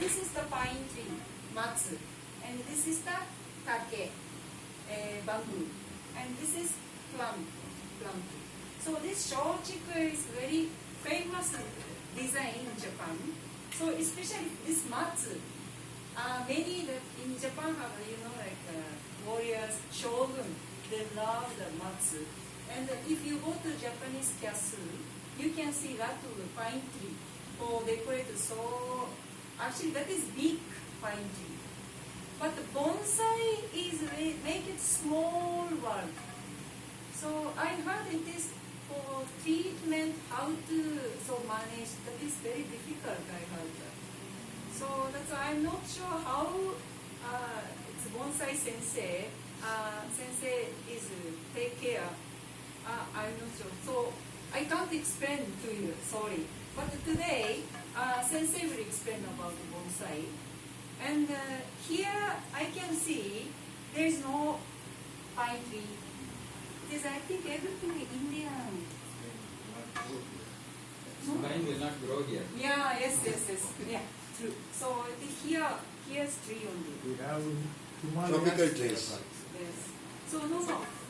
this is the pine tree, matsu, and this is the take, bamboo, and this is plum tree. So this shochiku is very famous design in Japan. So especially this matsu, many that in Japan have warriors, shogun, they love the matsu. And if you go to Japanese castle, you can see that pine tree or decorated. So actually that is big pine tree. But the bonsai is make it small one. So I heard it is for treatment, how to manage, that is very difficult, I heard that. So that's why I'm not sure how it's bonsai sensei is take care. I'm not sure. So I can't explain to you, sorry. But today, sensei will explain about the bonsai. And here I can see there is no pine tree. It is, I think, everything Indian. Pine will not grow here. Yeah, yes. Yeah, true. So here's tree only. We have tropical trees. Yes. So no.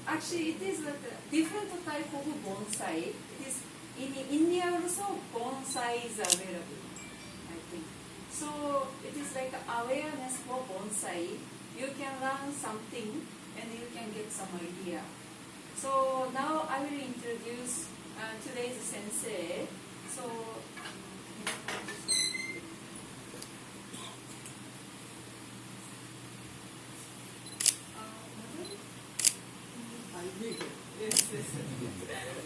Actually, it is a different type of bonsai. It is in India also bonsai is available, I think. So it is like awareness for bonsai. You can learn something and you can get some idea. So now I will introduce today's sensei. So yes.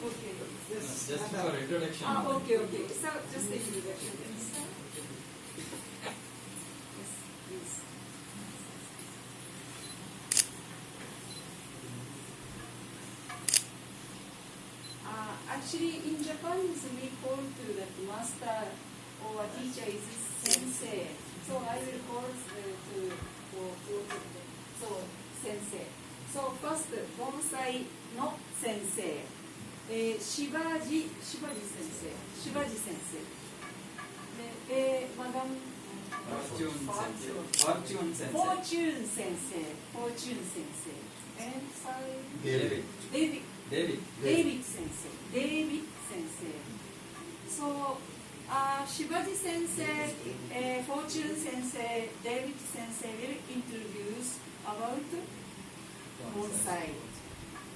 Okay. Yes. Just for introduction. Okay. So just the introduction. Yes, please. Actually, in Japan, we call to the master or a teacher is sensei. So I will call sensei. So first, bonsai no sensei, Shivaji sensei. Madam Fortune sensei. Fortune sensei. And David sensei. So Shivaji sensei, Fortune sensei, David sensei will introduce about bonsai.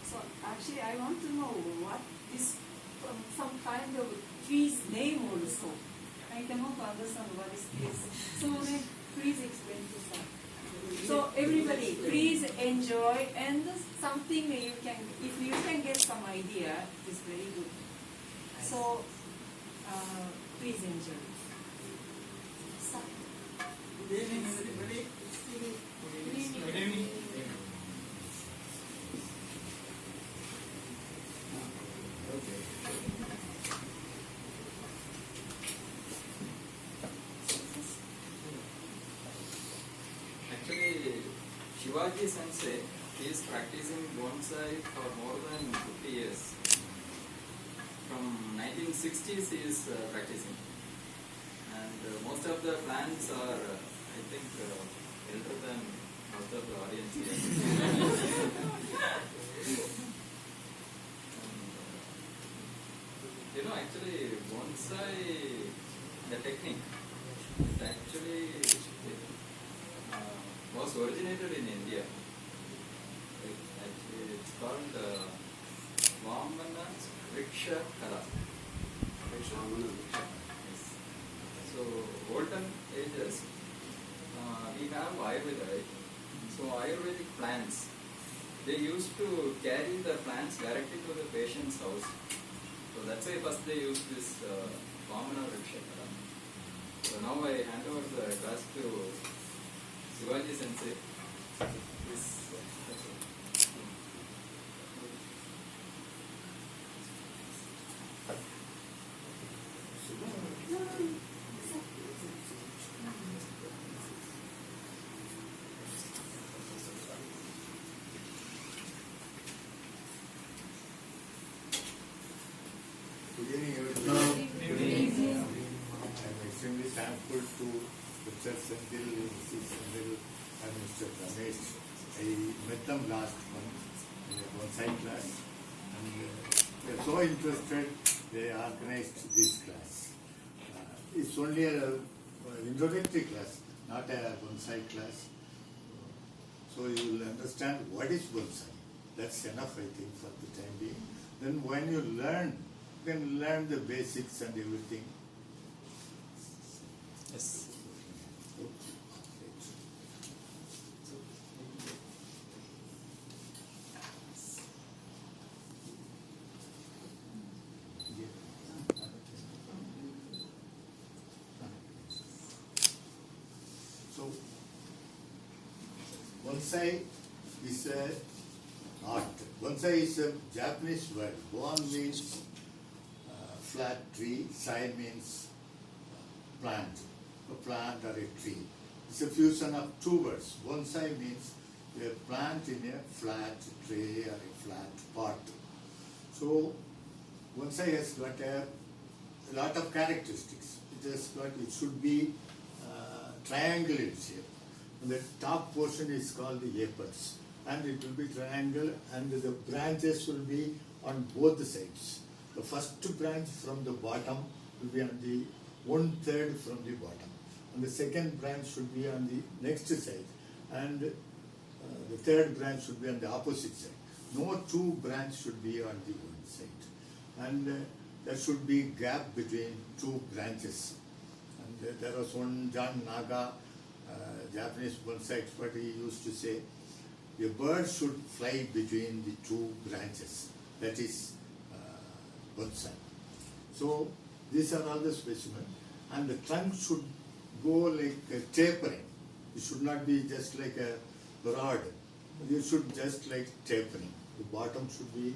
So actually I want to know what is some kind of tree's name also. I cannot understand what is this. So please explain to us. So everybody, please enjoy, and something you can, if you can get some idea, it is very good. So please enjoy. Good evening, everybody. Good evening. Actually, Shivaji Sensei is practicing bonsai for more than 50 years. From 1960s he is practicing. And most of the plants are, I think, elder than most of the audience here. And, actually, bonsai, the technique, it actually was originated in India. Actually, it's called Vamana Vriksha Kala. Yes. So, olden ages, we have Ayurveda, right? So, Ayurvedic plants, they used to carry the plants directly to the patient's house. So, that's why first they used this Vamana Vriksha Kala. So, now I hand over the class to Shivaji Sensei. Good evening, everyone. I'm extremely thankful to the church them last month in a bonsai class, and they are so interested they organized this class. It's only a introductory class, not a bonsai class. So you will understand what is bonsai. That's enough, I think, for the time being. Then when you learn, you can learn the basics and everything. Yes. So, bonsai is a art. Bonsai is a Japanese word. Bon means flat tree, sai means plant, a plant or a tree. It's a fusion of two words. Bonsai means a plant in a flat tray or a flat pot. So, bonsai has got a lot of characteristics. It should be triangle in shape. And the top portion is called the apex, and it will be triangle, and the branches will be on both the sides. The first branch from the bottom will be on the 1/3 from the bottom, and the second branch should be on the next side, and the third branch should be on the opposite side. No two branches should be on the one side, and there should be gap between two branches. And there was one John Naga, Japanese bonsai expert, he used to say, a bird should fly between the two branches. That is bonsai. So these are all the specimens, and the trunk should go like a tapering. It should not be just like a rod. It should just like tapering. The bottom should be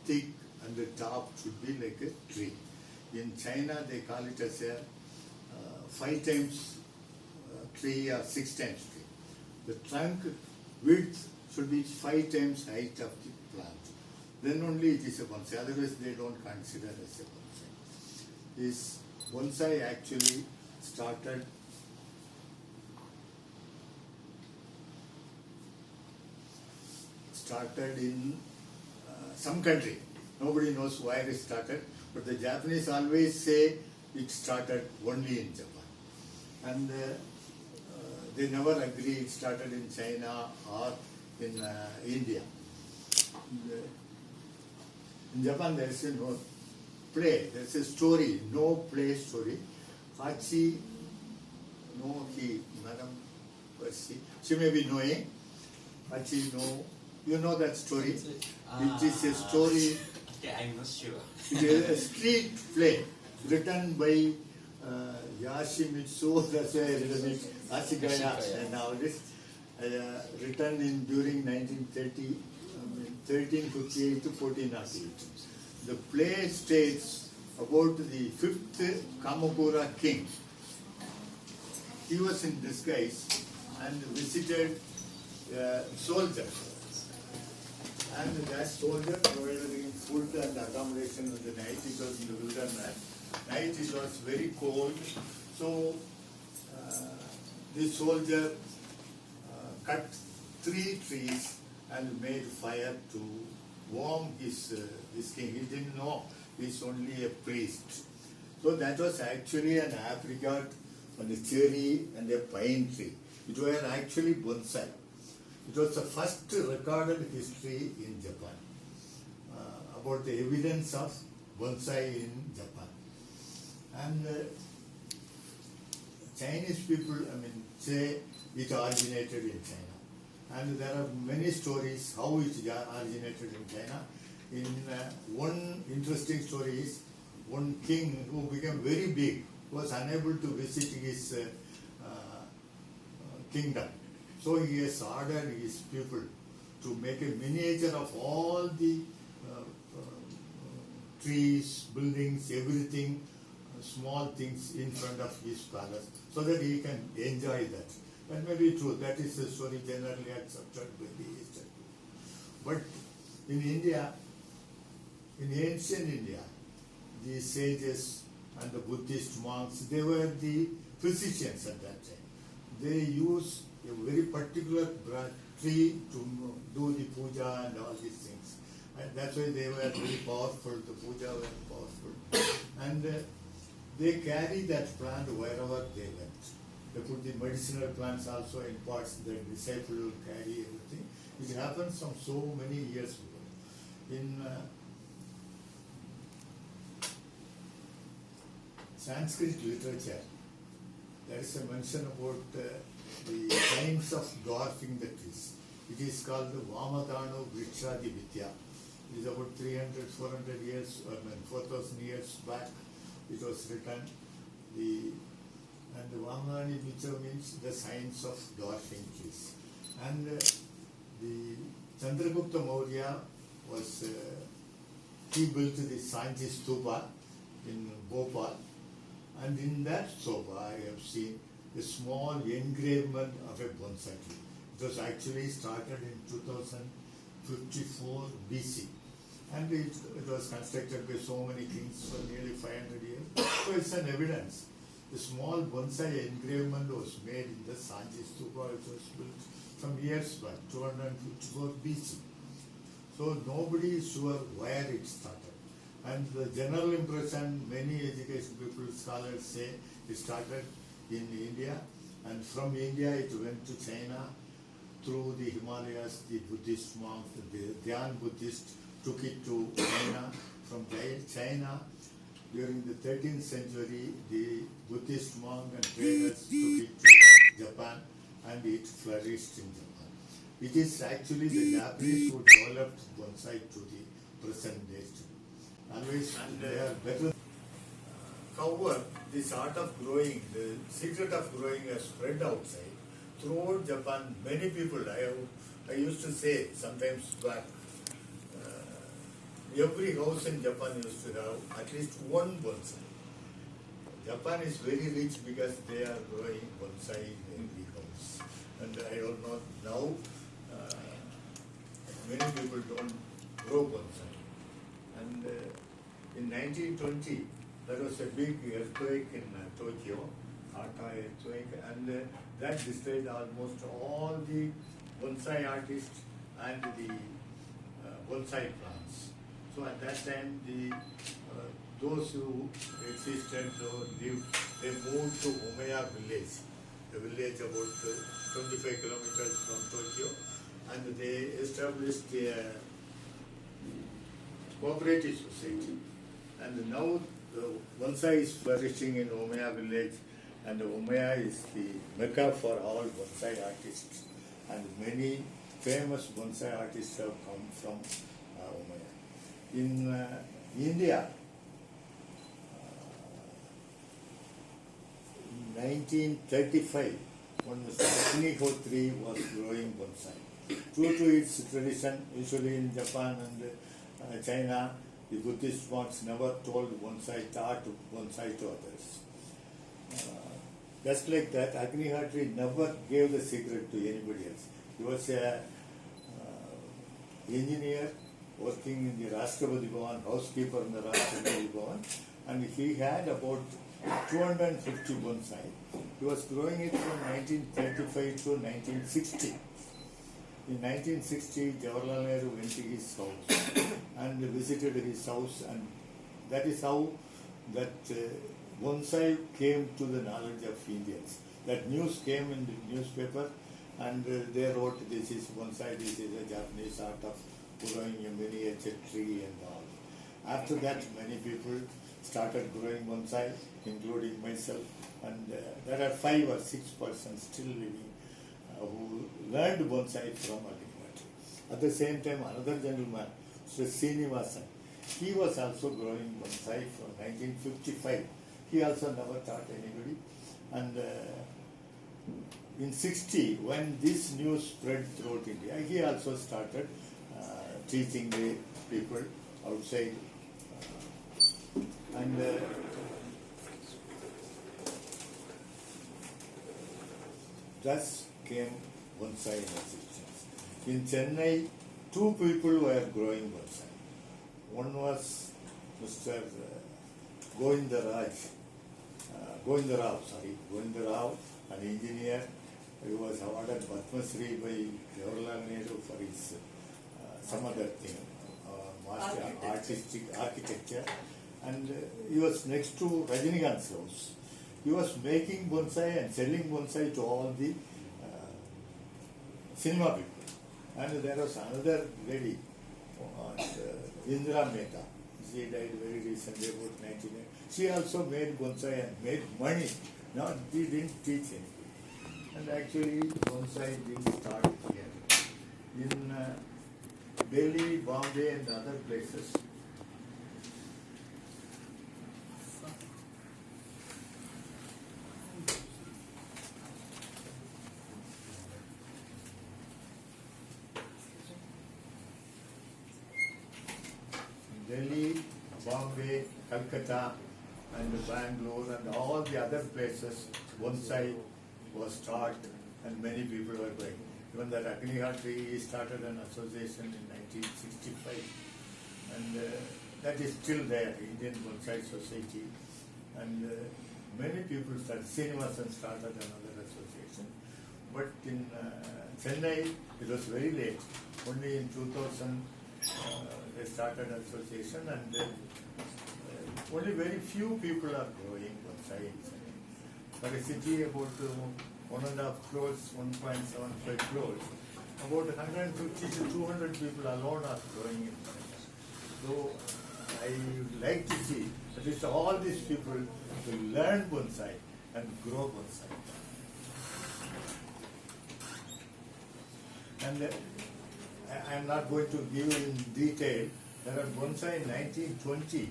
thick and the top should be like a tree. In China they call it as a 5 times tree or 6 times tree. The trunk width should be 5 times height of the plant. Then only it is a bonsai. Otherwise they don't consider as a bonsai. This bonsai actually started in some country. Nobody knows where it started, but the Japanese always say it started only in Japan. And they never agree it started in China or in India. In Japan there is no play, there is a story, no play story. Hachi no Hi, Madam Percy, she may be knowing. Hachi no, you know that story? It is a story. Okay, I'm not sure. It is a street play written by Yashimitsu, that's why I written it, Ashigaya, and now this written in during 1930, 1358 to 1408. The play states about the 5th Kamakura king. He was in disguise and visited a soldier. And that soldier provided him food and accommodation in the night. It was in the wilderness. Night it was very cold. So the soldier cut 3 trees and made fire to warm this king. He didn't know he's only a priest. So that was actually an apricot and a cherry and a pine tree. It was actually bonsai. It was the first recorded history in Japan about the evidence of bonsai in Japan. And Chinese people, say it originated in China. And there are many stories how it originated in China. One interesting story is one king who became very big was unable to visit his kingdom. So he has ordered his people to make a miniature of all the trees, buildings, everything, small things in front of his palace, so that he can enjoy that. That may be true. That is a story generally accepted by the Eastern people. But in India, in ancient India, the sages and the Buddhist monks, they were the physicians at that time. They used a very particular tree to do the puja and all these things. And that's why they were very powerful, the puja were powerful. And they carry that plant wherever they went. They put the medicinal plants also in pots, the disciple will carry everything. It happens from so many years ago. In Sanskrit literature, there is a mention about the signs of dwarfing the trees. It is called the Vamadano Vrikshadi Vidya. It is about 300, 400 years, 4,000 years back it was written. And the Vamadani Vidya means the signs of dwarfing trees. And the Chandragupta Maurya was, he built the Sanji Stupa in Bhopal. And in that stupa I have seen a small engravement of a bonsai tree. It was actually started in 2054 BC. And it was constructed by so many kings for nearly 500 years. So it's an evidence. The small bonsai engravement was made in the Sanji Stupa, which was built some years back, 254 BC. So nobody is sure where it started. And the general impression, many education people, scholars say, it started in India, and from India it went to China. Through the Himalayas, the Buddhist monks, the Dhyan Buddhists took it to China. From China, during the 13th century, the Buddhist monks and traders took it to Japan, and it flourished in Japan. It is actually the Japanese who developed bonsai to the present day. Always, and they are better. However, this art of growing, the secret of growing has spread outside. Throughout Japan, many people, I used to say sometimes back, every house in Japan used to have at least one bonsai. Japan is very rich because they are growing bonsai in every house. And I don't know, now many people don't grow bonsai. And in 1920, there was a big earthquake in Tokyo, Hata earthquake, and that destroyed almost all the bonsai artists and the bonsai plants. So at that time, those who existed or lived, they moved to Omeya village, a village about 25 kilometers from Tokyo, and they established a cooperative society. And now the bonsai is flourishing in Omeya village, and Omeya is the mecca for all bonsai artists. And many famous bonsai artists have come from Omeya. In India, in 1935, when Mr. Agnihotri was growing bonsai. True to its tradition, usually in Japan and China, the Buddhist monks never taught bonsai to others. Just like that, Agnihotri never gave the secret to anybody else. He was an engineer working in the Rashtrapati Bhavan, housekeeper in the Rashtrapati Bhavan, and he had about 250 bonsai. He was growing it from 1935 to 1960. In 1960, Jawaharlal Nehru went to his house and visited his house, and that is how that bonsai came to the knowledge of Indians. That news came in the newspaper, and they wrote, this is bonsai, this is a Japanese art of growing a miniature tree and all. After that, many people started growing bonsai, including myself, and there are 5 or 6 persons still living who learned bonsai from Agnihotri. At the same time, another gentleman, Sri Srinivasan, he was also growing bonsai from 1955. He also never taught anybody. And in 60, when this news spread throughout India, he also started teaching the people outside. And thus came bonsai in existence. In Chennai, 2 people were growing bonsai. One was Mr. Govindarao, an engineer. He was awarded Padma Shri by Jawaharlal Nehru for his some other thing, master architecture, and he was next to Rajinikanth's house. He was making bonsai and selling bonsai to all the cinema people. And there was another lady, Indra Mehta. She died very recently, about 99. She also made bonsai and made money. No, she didn't teach anything. And actually, bonsai didn't start here. In Delhi, Bombay, and other places, Delhi, Bombay, Calcutta, and Bangalore, and all the other places, bonsai was taught, and many people were going. Even that Agnihatri started an association in 1965, and that is still there, Indian Bonsai Society, and many people started. Srinivasan started another association, but in Chennai it was very late. Only in 2000 they started an association, and only very few people are growing bonsai in Chennai. For a city about 1.5 crores, 1.75 crores, about 150 to 200 people alone are growing in Chennai. So I would like to see at least all these people to learn bonsai and grow bonsai. And I am not going to give in detail. There are bonsai in 1920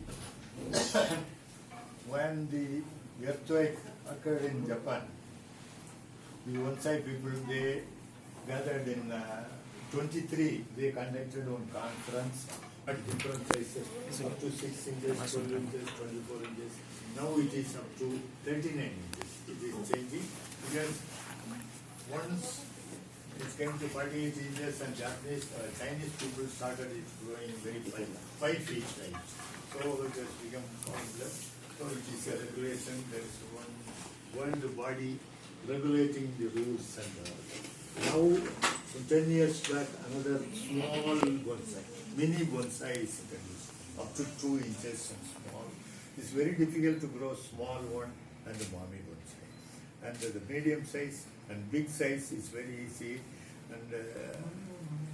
when the earthquake occurred in Japan. The bonsai people, they gathered in 23. They conducted one conference at different sizes, up to 6 inches, 12 inches, 24 inches. Now it is up to 39 inches. It is changing because once it came to 48 inches and Chinese people started it growing very 5 feet high. So it has become complex. So it is a regulation. There is one world body regulating the rules and now 10 years back another small bonsai, mini bonsai is introduced, up to 2 inches and small. It's very difficult to grow small one and the mommy bonsai. And the medium size and big size is very easy, and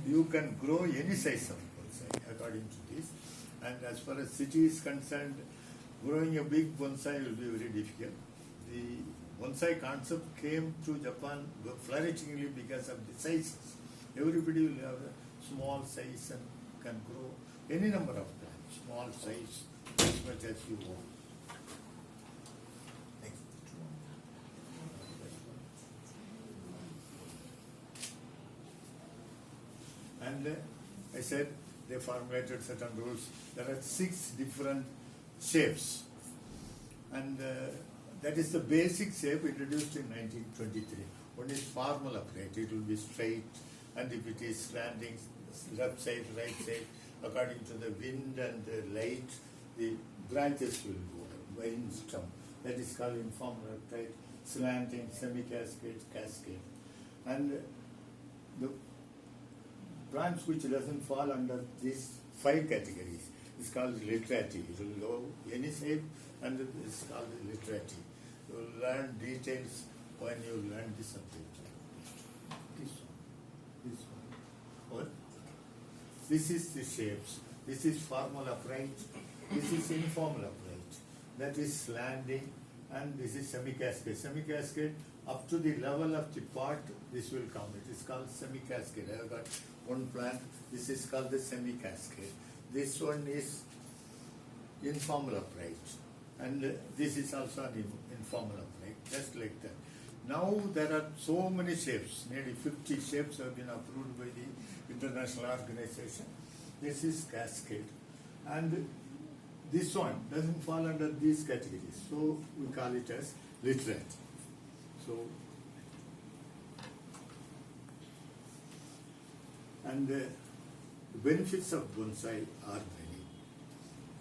you can grow any size of bonsai according to this. And as far as city is concerned, growing a big bonsai will be very difficult. The bonsai concept came to Japan flourishingly because of the sizes. Everybody will have a small size and can grow any number of plants, small size, as much as you want. Next. And I said they formulated certain rules. There are 6 different shapes, and that is the basic shape introduced in 1923. One is formal upright, it will be straight, and if it is slanting, left side, right side, according to the wind and the light, the branches will go, wind stem. That is called informal upright, slanting, semi-cascade, cascade. And the branch which doesn't fall under these 5 categories is called literati. It will go any shape and it is called literati. You will learn details when you learn this subject. This one. What? This is the shapes. This is formal upright. This is informal upright. That is slanting, and this is semi-cascade. Semi-cascade up to the level of the pot, this will come. It is called semi-cascade. I have got one plant. This is called the semi-cascade. This one is informal upright, and this is also an informal upright, just like that. Now there are so many shapes, nearly 50 shapes have been approved by the international organization. This is cascade, and this one doesn't fall under these categories, so we call it as literate. So, and the benefits of bonsai are many.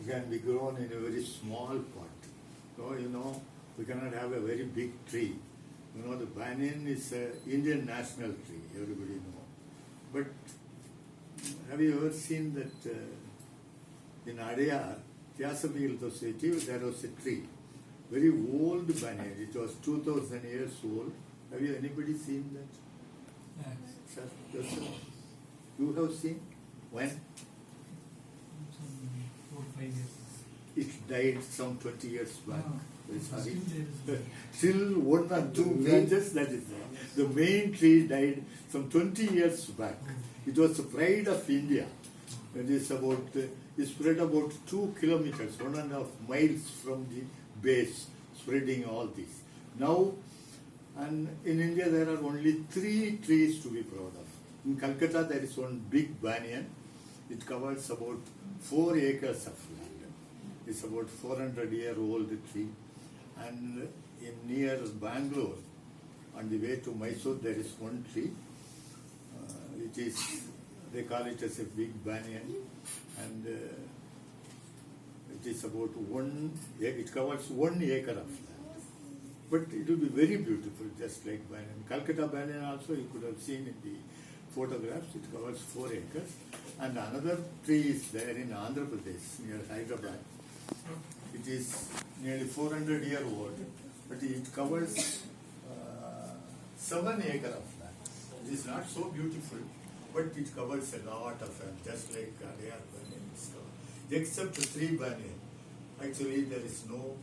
It can be grown in a very small pot. So, we cannot have a very big tree. The banyan is an Indian national tree, everybody knows. But Have you ever seen that in Adayar, Theosophical Society, there was a tree, very old banyan. It was 2000 years old. Have you anybody seen that? Yes. Sir, yourself? You have seen? When? Some 4 or 5 years. It died some 20 years back. No, Very sorry. still there is. Still one or two branches, that is there. The main tree died some 20 years back. It was the pride of India. It is about, it spread about 2 kilometers, 1.5 miles from the base, spreading all this. Now, and in India there are only 3 trees to be proud of. In Calcutta there is one big banyan. It covers about 4 acres of land. It's about 400-year-old tree. And in near Bangalore, on the way to Mysore, there is one tree. It is, they call it as a big banyan, and it is about it covers 1 acre of land. But it will be very beautiful, just like banyan. Calcutta banyan also, you could have seen in the photographs, it covers 4 acres. And another tree is there in Andhra Pradesh, near Hyderabad. It is nearly 400-year-old, but it covers 7 acres of land. It is not so beautiful, but it covers a lot of land, just like Adayar banyan is covered. Except the 3 banyan. Actually, there is no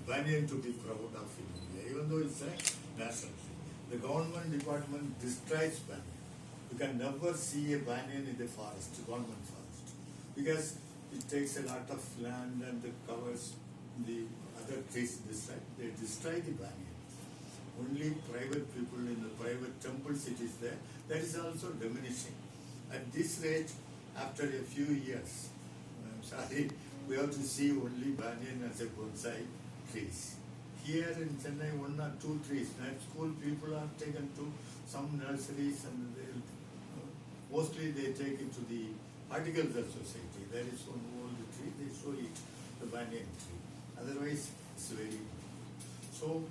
banyan to be proud of in India, even though it's a national tree. The government department destroys banyan. You can never see a banyan in the forest, government forest, because it takes a lot of land and it covers the other trees this side. They destroy the banyan. Only private people in the private temples it is there. That is also diminishing. At this rate, after a few years, I'm sorry, we have to see only banyan as a bonsai trees. Here in Chennai, 1 or 2 trees. Night school people are taken to some nurseries and mostly they take it to the Horticulture Society. There is one old tree, they show it, the banyan tree. Otherwise, it's very good. So,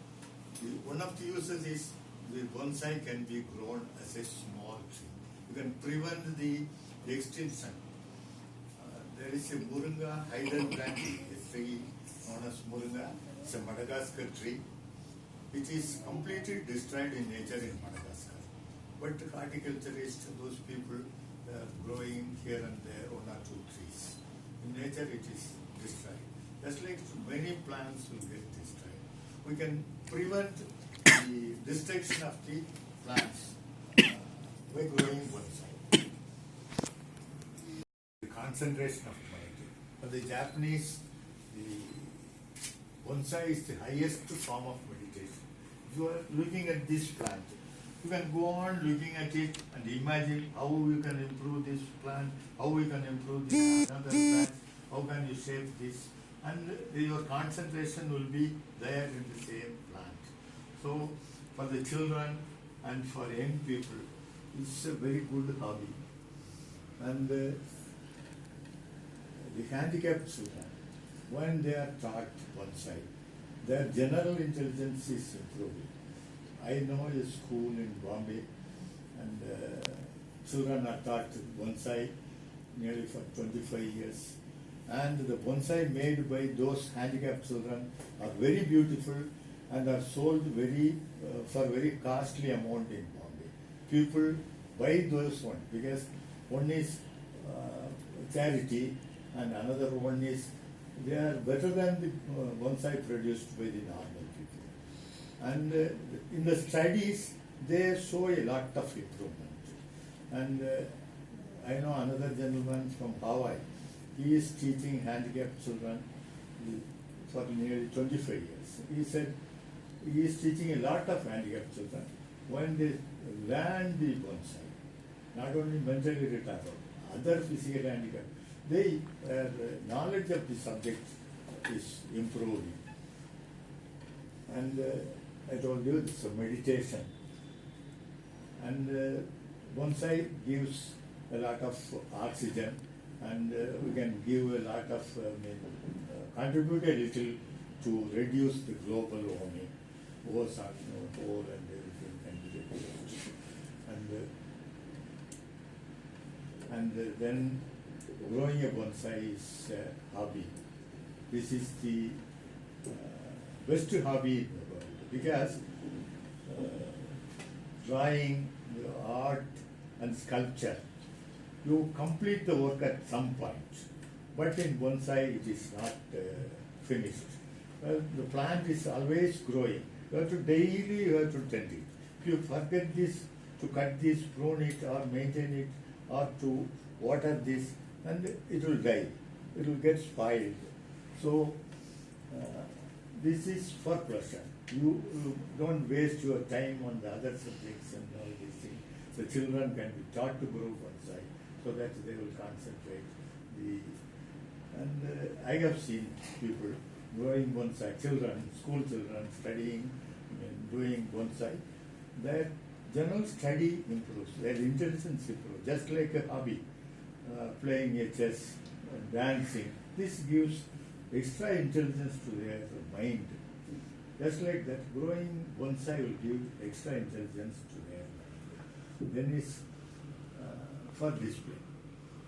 one of the uses is the bonsai can be grown as a small tree. You can prevent the extinction. There is a Moringa hidden plant, a tree known as Moringa. It's a Madagascar tree. It is completely destroyed in nature in Madagascar. But horticulturists, those people, they are growing here and there 1 or 2 trees. In nature it is destroyed. Just like many plants will get destroyed. We can prevent the destruction of the plants by growing bonsai. The concentration of mind. For the Japanese, the bonsai is the highest form of meditation. If you are looking at this plant, you can go on looking at it and imagine how you can improve this plant, how we can improve this another plant, how can you shape this, and your concentration will be there in the same plant. So for the children and for young people, it's a very good hobby. And the handicapped children, when they are taught bonsai, their general intelligence is improving. I know a school in Bombay, and children are taught bonsai nearly for 25 years. And the bonsai made by those handicapped children are very beautiful and are sold for very costly amount in Bombay. People buy those one because one is charity and another one is they are better than the bonsai produced by the normal people. And in the studies, they show a lot of improvement. And I know another gentleman from Hawaii. He is teaching handicapped children for nearly 25 years. He said he is teaching a lot of handicapped children. When they learn the bonsai, not only mentally retarded, other physical handicap, their knowledge of the subject is improving. And I told you it's a meditation. And bonsai gives a lot of oxygen, and we can give a lot of, contribute a little to reduce the global warming. Ozone hole and everything can be reduced. And then growing a bonsai is a hobby. This is the best hobby in the world because drawing, art and sculpture, you complete the work at some point. But in bonsai it is not finished. The plant is always growing. You have to daily tend it. If you forget this, to cut this, prune it or maintain it or to water this, and it will die. It will get spoiled. So this is for pleasure. You don't waste your time on the other subjects and all these things. The children can be taught to grow bonsai so that they will concentrate. And I have seen people growing bonsai, children, school children studying, doing bonsai. Their general study improves, their intelligence improves, just like a hobby, playing a chess, dancing. This gives extra intelligence to their mind. Just like that, growing bonsai will give extra intelligence to their mind. Then it's for display.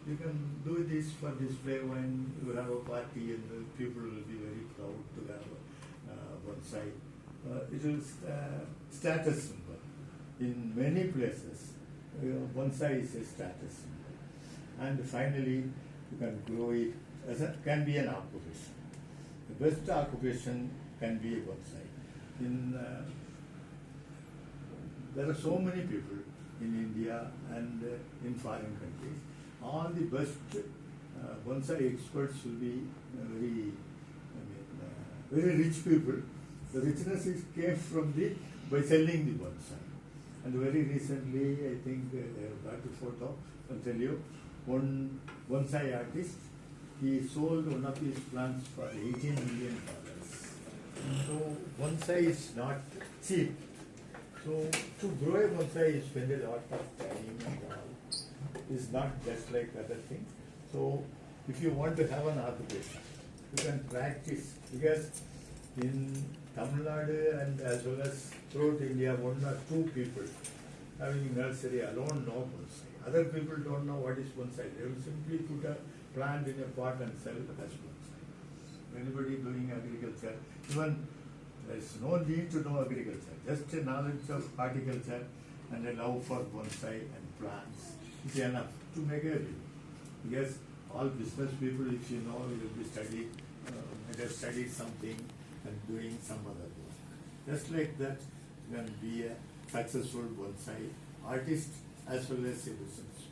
You can do this for display when you have a party and the people will be very proud to have a bonsai. It is status symbol. In many places, bonsai is a status symbol. And finally, you can grow it as can be an occupation. The best occupation can be a bonsai. There are so many people in India and in foreign countries. All the best bonsai experts will be very rich people. The richness came from by selling the bonsai. And very recently, I think I got a photo. I'll tell you, one bonsai artist, he sold one of his plants for $18 million. So bonsai is not cheap. So to grow a bonsai, you spend a lot of time and all. It's not just like other things. So if you want to have an occupation, you can practice, because in Tamil Nadu and as well as throughout India, one or two people having nursery alone know bonsai. Other people don't know what is bonsai. They will simply put a plant in a pot and sell it as bonsai. Anybody doing agriculture, even there is no need to know agriculture, just a knowledge of horticulture and a love for bonsai and plants is enough to make a living. Because all business people, if you know, you will be studied, might have studied something and doing some other work. Just like that, you can be a successful bonsai artist as well as a businessman.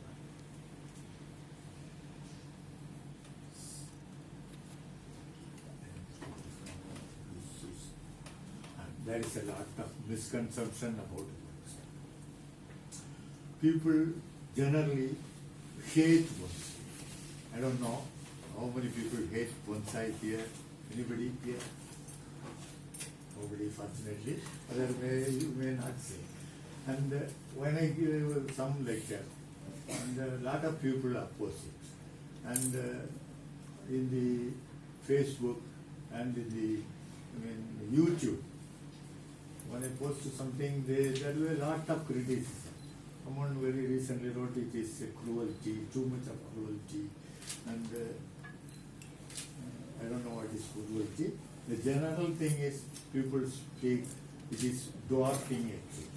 There is a lot of misconception about bonsai. People generally hate bonsai. I don't know how many people hate bonsai here. Anybody here? Nobody, fortunately. You may not say. And when I give some lecture, and a lot of people oppose it. And in the Facebook and in the YouTube, when I post something, there will be a lot of criticism. Someone very recently wrote it is cruelty, too much of cruelty, and I don't know what is cruelty. The general thing is people speak, it is dwarfing a tree.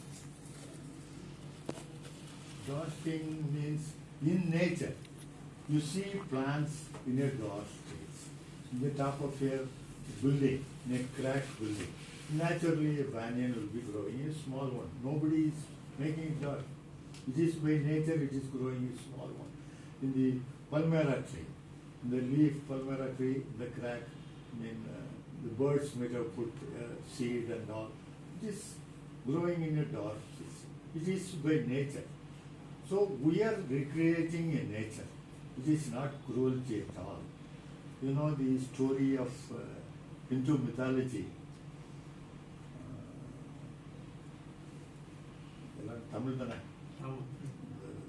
Dwarfing means in nature, you see plants in a dwarf stage, in the top of a building, in a cracked building. Naturally, a banyan will be growing a small one. Nobody is making it large. It is by nature, it is growing a small one. In the palmera tree, in the leaf palmera tree, the crack, the birds may have put seed and all. It is growing in a dwarf stage. It is by nature. So we are recreating a nature. It is not cruelty at all. You know the story of Hindu mythology. Tamil தானே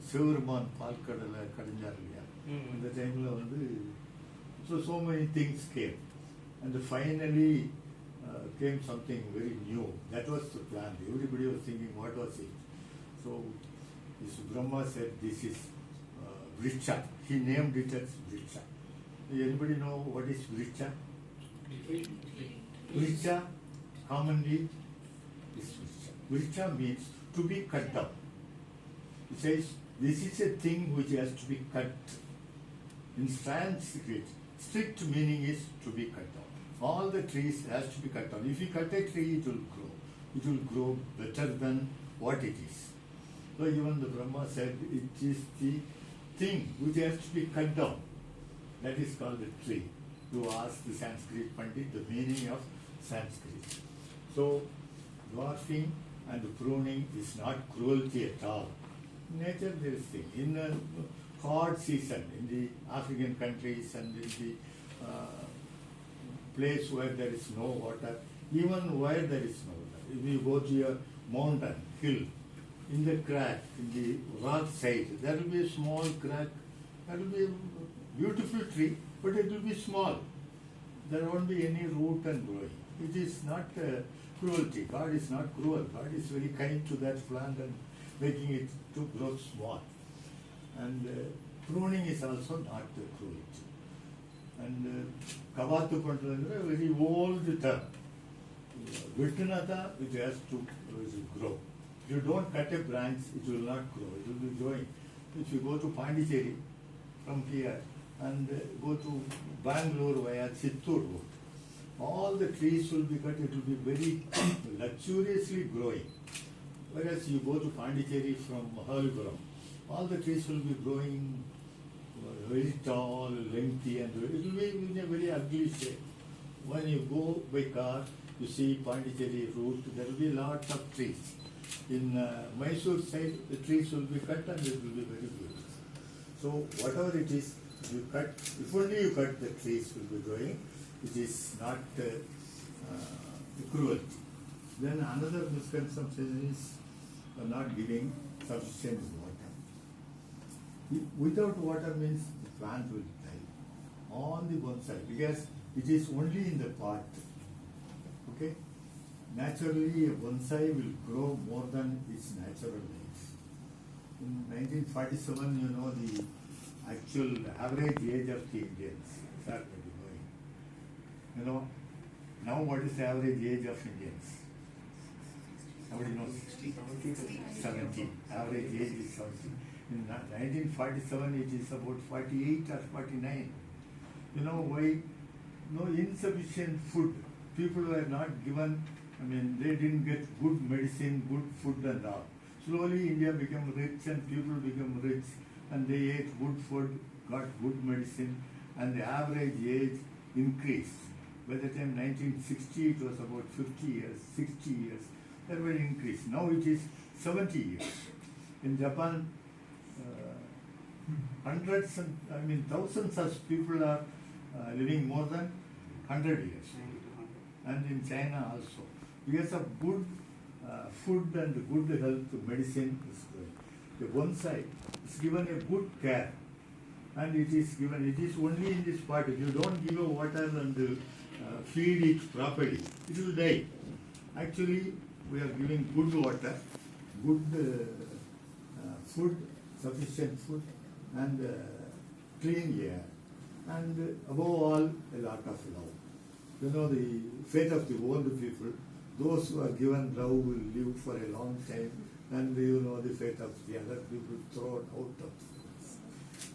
சிவருமான் பால் கடலை கடைஞ்சார் இல்லையா அந்த டைமில் வந்து so many things came and finally came something very new. That was the plan. Everybody was thinking what was it. So this Brahma said this is vriksha. He named it as vriksha. Anybody know what is vriksha? Vriksha commonly is vriksha. Vriksha means to be cut down. It says this is a thing which has to be cut. In Sanskrit, strict meaning is to be cut down. All the trees has to be cut down. If you cut a tree, it will grow. It will grow better than what it is. So even the Brahma said it is the thing which has to be cut down. That is called a tree. You ask the Sanskrit Pandit the meaning of Sanskrit. So dwarfing and pruning is not cruelty at all. In nature there is thing. In hot season, in the African countries and in the place where there is no water, even where there is no water, if you go to a mountain, hill, in the crack, in the rock side, there will be a small crack. There will be a beautiful tree, but it will be small. There won't be any root and growing. It is not cruelty. God is not cruel. God is very kind to that plant and making it to grow small. And pruning is also not cruelty. And Kavatu Pantandra, a very old term. Vittanata, which has to grow. If you don't cut a branch, it will not grow. It will be growing. If you go to Pondicherry from here and go to Bangalore via Chittoor road, all the trees will be cut. It will be very luxuriously growing. Whereas you go to Pondicherry from Mahabalinpuram, all the trees will be growing very tall, lengthy, and it will be in a very ugly shape. When you go by car, you see Pondicherry route, there will be lots of trees. In Mysore side, the trees will be cut and it will be very beautiful. So whatever it is, you cut, if only you cut, the trees will be growing. It is not cruelty. Then another misconception is not giving sufficient water. Without water means the plant will die on the bonsai because it is only in the pot. Okay? Naturally, a bonsai will grow more than its natural life. In 1947, you know, the actual average age of the Indians started growing. You know, now what is the average age of Indians? Nobody knows. 70. Average age is 70. In 1947, it is about 48 or 49. You know why? No insufficient food. People were not given, they didn't get good medicine, good food and all. Slowly India became rich and people became rich and they ate good food, got good medicine, and the average age increased. By the time 1960, it was about 50 years, 60 years. That will increase. Now it is 70 years. In Japan, hundreds and thousands of people are living more than 100 years. And in China also. Because of good food and good health, medicine is good. The bonsai is given a good care. And it is only in this pot. If you don't give a water and feed it properly, it will die. Actually, we are giving good water, good food, sufficient food, and clean air, and above all, a lot of love. You know, the fate of the old people, those who are given love will live for a long time, and you know the fate of the other people thrown out of the place.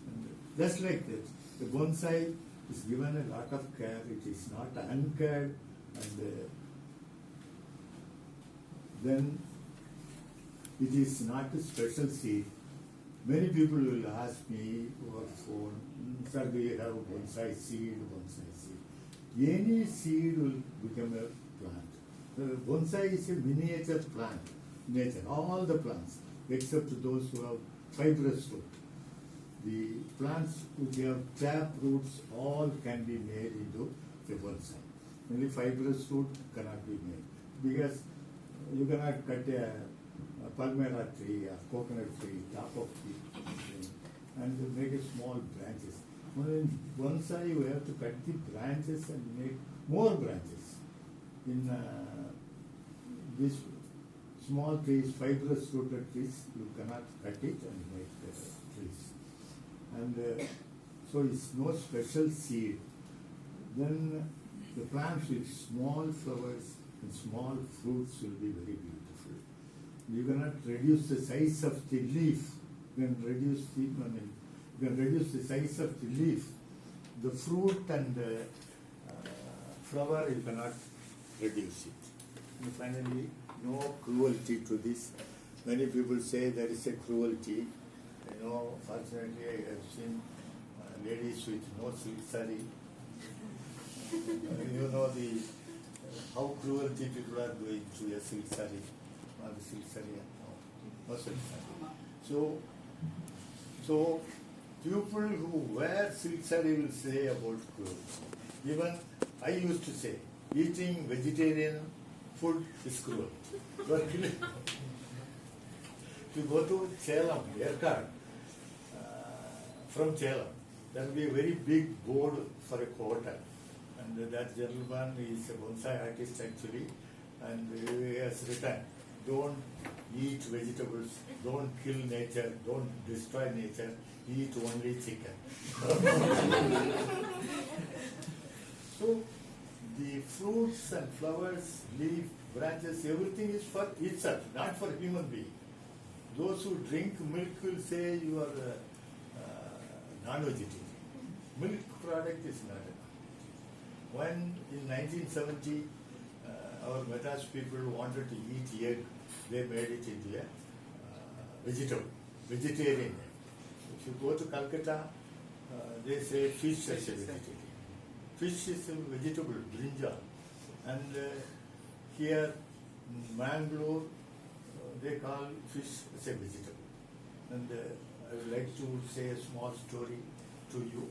And just like that, the bonsai is given a lot of care. It is not uncared, and then it is not a special seed. Many people will ask me over the phone, sir, do you have bonsai seed, bonsai seed? Any seed will become a plant. The bonsai is a miniature plant, nature, all the plants, except those who have fibrous root. The plants which have tap roots, all can be made into a bonsai. Only fibrous root cannot be made, because you cannot cut a palmera tree or coconut tree, top of the tree, and make a small branches. In bonsai, you have to cut the branches and make more branches. In these small trees, fibrous rooted trees, you cannot cut it and make the trees. and so it's no special seed. Then the plants with small flowers and small fruits will be very beautiful. You cannot reduce the size of the leaf. You can reduce the, you can reduce the size of the leaf. The fruit and flower, you cannot reduce it. And finally, no cruelty to this. Many people say there is a cruelty. You know, fortunately, I have seen ladies with no silk saree. You know the how cruelty people are doing to a silk saree. Not the silk saree, no silk saree. So people who wear silk saree will say about cruelty. Even I used to say, eating vegetarian food is cruel. You are killing. If you go to Chellam, Yerkad, from Chellam, there will be a very big board for a quarter. And that gentleman is a bonsai artist actually, and he has written, don't eat vegetables, don't kill nature, don't destroy nature, eat only chicken. So the fruits and flowers, leaf, branches, everything is for itself, not for human being. Those who drink milk will say you are non-vegetarian. Milk product is not enough. When in 1970 our Madras people wanted to eat egg, they made it into a vegetarian egg. If you go to Calcutta, they say fish as a vegetarian. Fish is a vegetable, brinjal. And here in Mangalore, they call fish as a vegetable. And I would like to say a small story to you.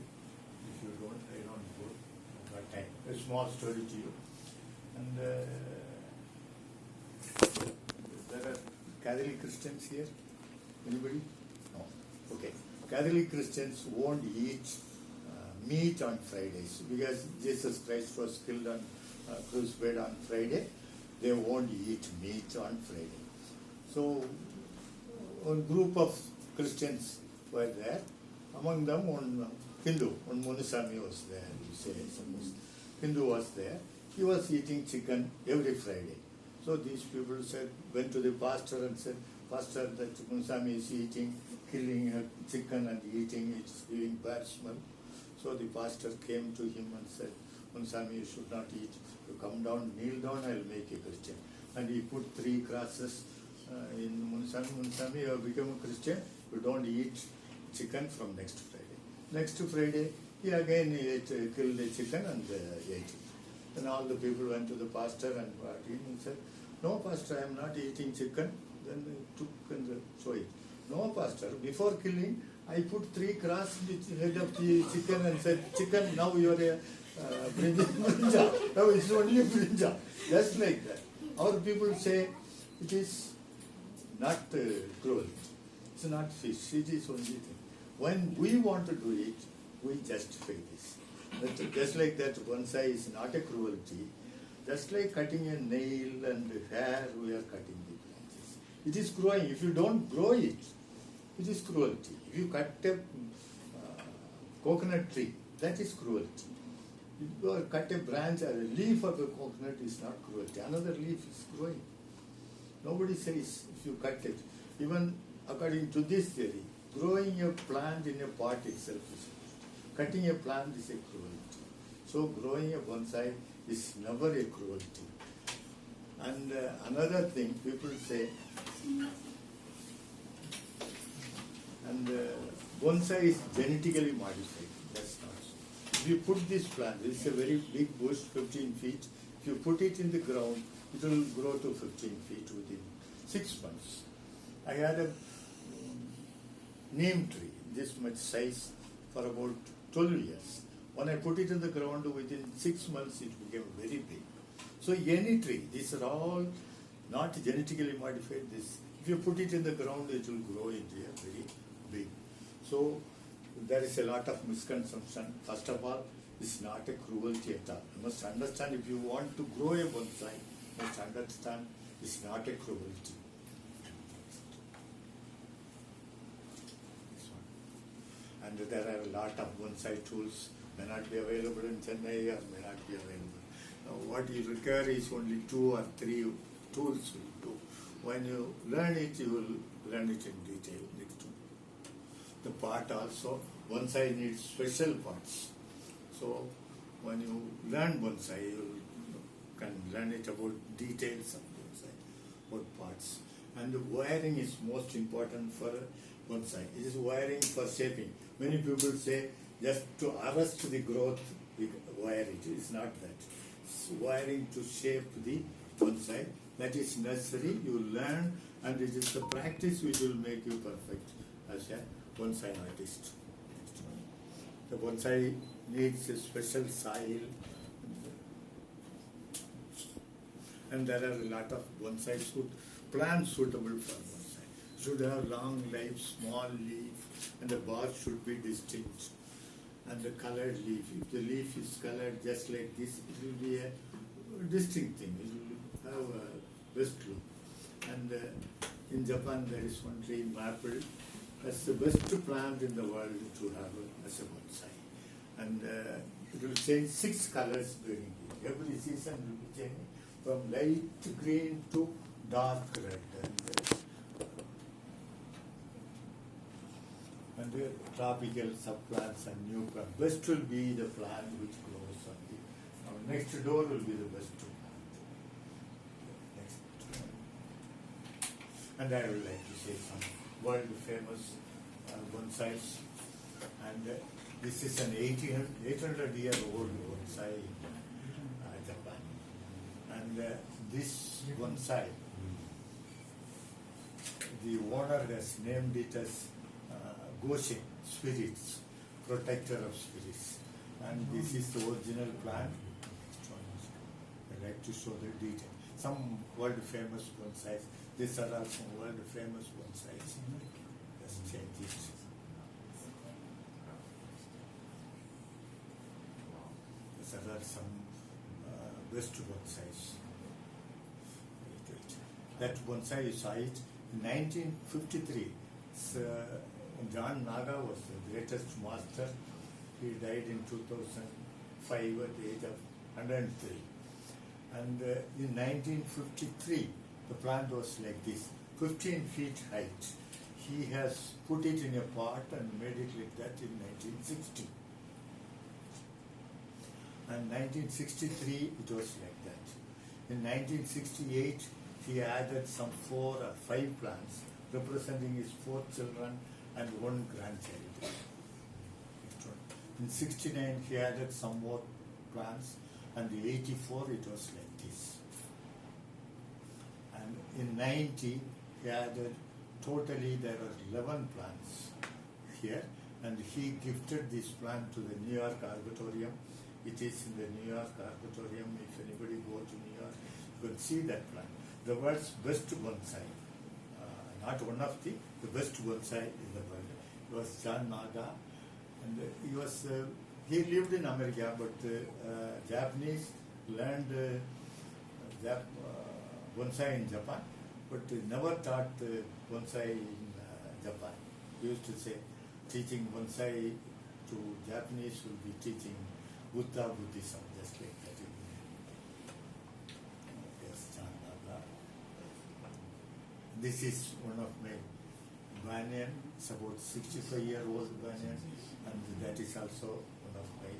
If you don't, I don't go. I've got time. A small story to you. And there are Catholic Christians here. Anybody? No. Okay. Catholic Christians won't eat meat on Fridays because Jesus Christ was killed on crucified on Friday. They won't eat meat on Friday. So one group of Christians were there. Among them one Hindu, one Munusami was there. You say suppose Hindu was there. He was eating chicken every Friday. So these people went to the pastor and said, Pastor, that Munusami is killing a chicken and eating, it's giving bad smell. So the pastor came to him and said, Munusami, you should not eat. You come down, kneel down, I will make you Christian. And he put 3 crosses in Munusami. Munusami, you have become a Christian. You don't eat chicken from next Friday. Next Friday, he again killed a chicken and ate it. Then all the people went to the pastor and brought him and said, no, Pastor, I am not eating chicken. Then he took and showed it. No, Pastor, before killing, I put 3 crosses in the head of the chicken and said, chicken, now you are a brinjal. Now it's only a brinjal. Just like that. Our people say it is not cruelty. It's not fish. It is only thing. When we want to do it, we justify this. But just like that, bonsai is not a cruelty. Just like cutting a nail and hair, we are cutting the branches. It is growing. If you don't grow it, it is cruelty. If you cut a coconut tree, that is cruelty. If you cut a branch or a leaf of a coconut, is not cruelty. Another leaf is growing. Nobody says if you cut it. Even according to this theory, growing a plant in a pot itself is cutting a plant is a cruelty. So growing a bonsai is never a cruelty. And another thing, people say, and bonsai is genetically modified. That's not so. If you put this plant, this is a very big bush, 15 feet. If you put it in the ground, it will grow to 15 feet within 6 months. I had a neem tree, this much size, for about 12 years. When I put it in the ground, within 6 months, it became very big. So any tree, these are all not genetically modified. This, if you put it in the ground, it will grow into a very big. So there is a lot of misconception. First of all, it's not a cruelty at all. You must understand, if you want to grow a bonsai, you must understand it's not a cruelty. And there are a lot of bonsai tools, may not be available in Chennai or may not be available. Now, what you require is only 2 or 3 tools will do. When you learn it, you will learn it in detail. Next to the pot also, bonsai needs special pots. So when you learn bonsai, you can learn it about details of bonsai, about pots. And the wiring is most important for bonsai. It is wiring for shaping. Many people say just to arrest the growth, we wire it. It's not that. It's wiring to shape the bonsai. That is necessary. You learn, and it is the practice which will make you perfect as a bonsai artist. The bonsai needs a special soil, and there are a lot of bonsai plants suitable for bonsai. Should have long life, small leaf, and the bark should be distinct. And the colored leaf, if the leaf is colored just like this, it will be a distinct thing. It will have a best look. And in Japan, there is one tree, maple. That's the best plant in the world to have as a bonsai. And it will change 6 colors during the year. Every season will be changing from light green to dark red. And the tropical subplants and new plants. Best will be the plant which grows on the next door will be the best plant. Next. And I would like to say some world famous bonsais. And this is an 800-year-old bonsai in Japan. And this bonsai, the owner has named it as Goshen, spirits, protector of spirits. And this is the original plant. I like to show the detail. Some world famous bonsais. These are all some world famous bonsais. Let's change it. These are some best bonsais. That bonsai you saw it in 1953. John Naga was the greatest master. He died in 2005 at the age of 103. And in 1953, the plant was like this, 15 feet height. He has put it in a pot and made it like that in 1960. And 1963, it was like that. In 1968, he added some 4 or 5 plants, representing his 4 children and 1 grandchild. In 69, he added some more plants, and in 84, it was like this. And in 90, he added, totally there are 11 plants here, and he gifted this plant to the New York Arboretum. It is in the New York Arboretum. If anybody go to New York, you can see that plant. The world's best bonsai. Not one of the best bonsai in the world. It was John Naga, and he lived in America, but Japanese learned bonsai in Japan, but never taught bonsai in Japan. He used to say, teaching bonsai to Japanese will be teaching Buddha Buddhism, just like that. Yes, John Naga. This is one of my banyan. It's about 65-year-old banyan, and that is also one of my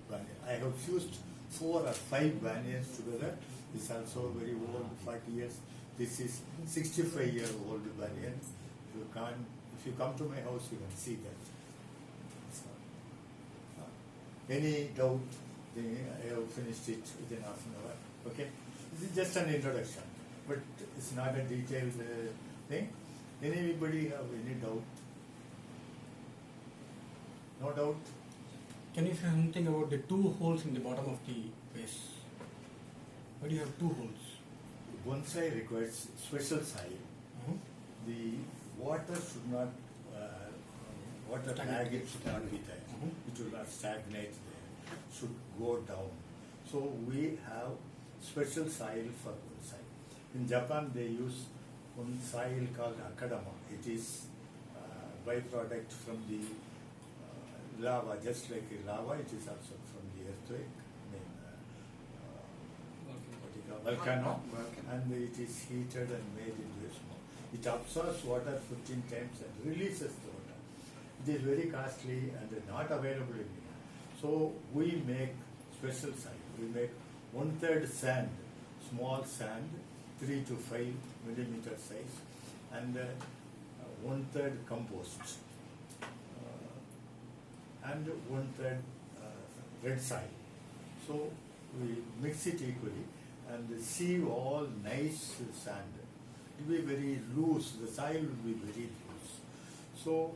banyan. I have fused 4 or 5 banyans together. It's also very old, 40 years. This is 65-year-old banyan. If you come to my house, you can see that. Any doubt? I have finished it within half an hour. Okay, this is just an introduction, but it's not a detailed thing. Anybody have any doubt? No doubt? Can you say something about the 2 holes in the bottom of the vase? Why do you have 2 holes? Bonsai requires special soil. The water should not, water target should not be there. It will not stagnate there. Should go down. So we have special soil for bonsai. In Japan, they use one soil called akadama. It is byproduct from the lava, just like lava, it is also from the earthquake, what you call volcano, and it is heated and made into a smoke. It absorbs water 15 times and releases the water. It is very costly and not available in India. So we make special sand. We make 1/3 sand, small sand, 3 to 5 millimeter size, and 1/3 compost, and 1/3 red soil. So we mix it equally and sieve all nice sand. It will be very loose, the soil will be very loose. So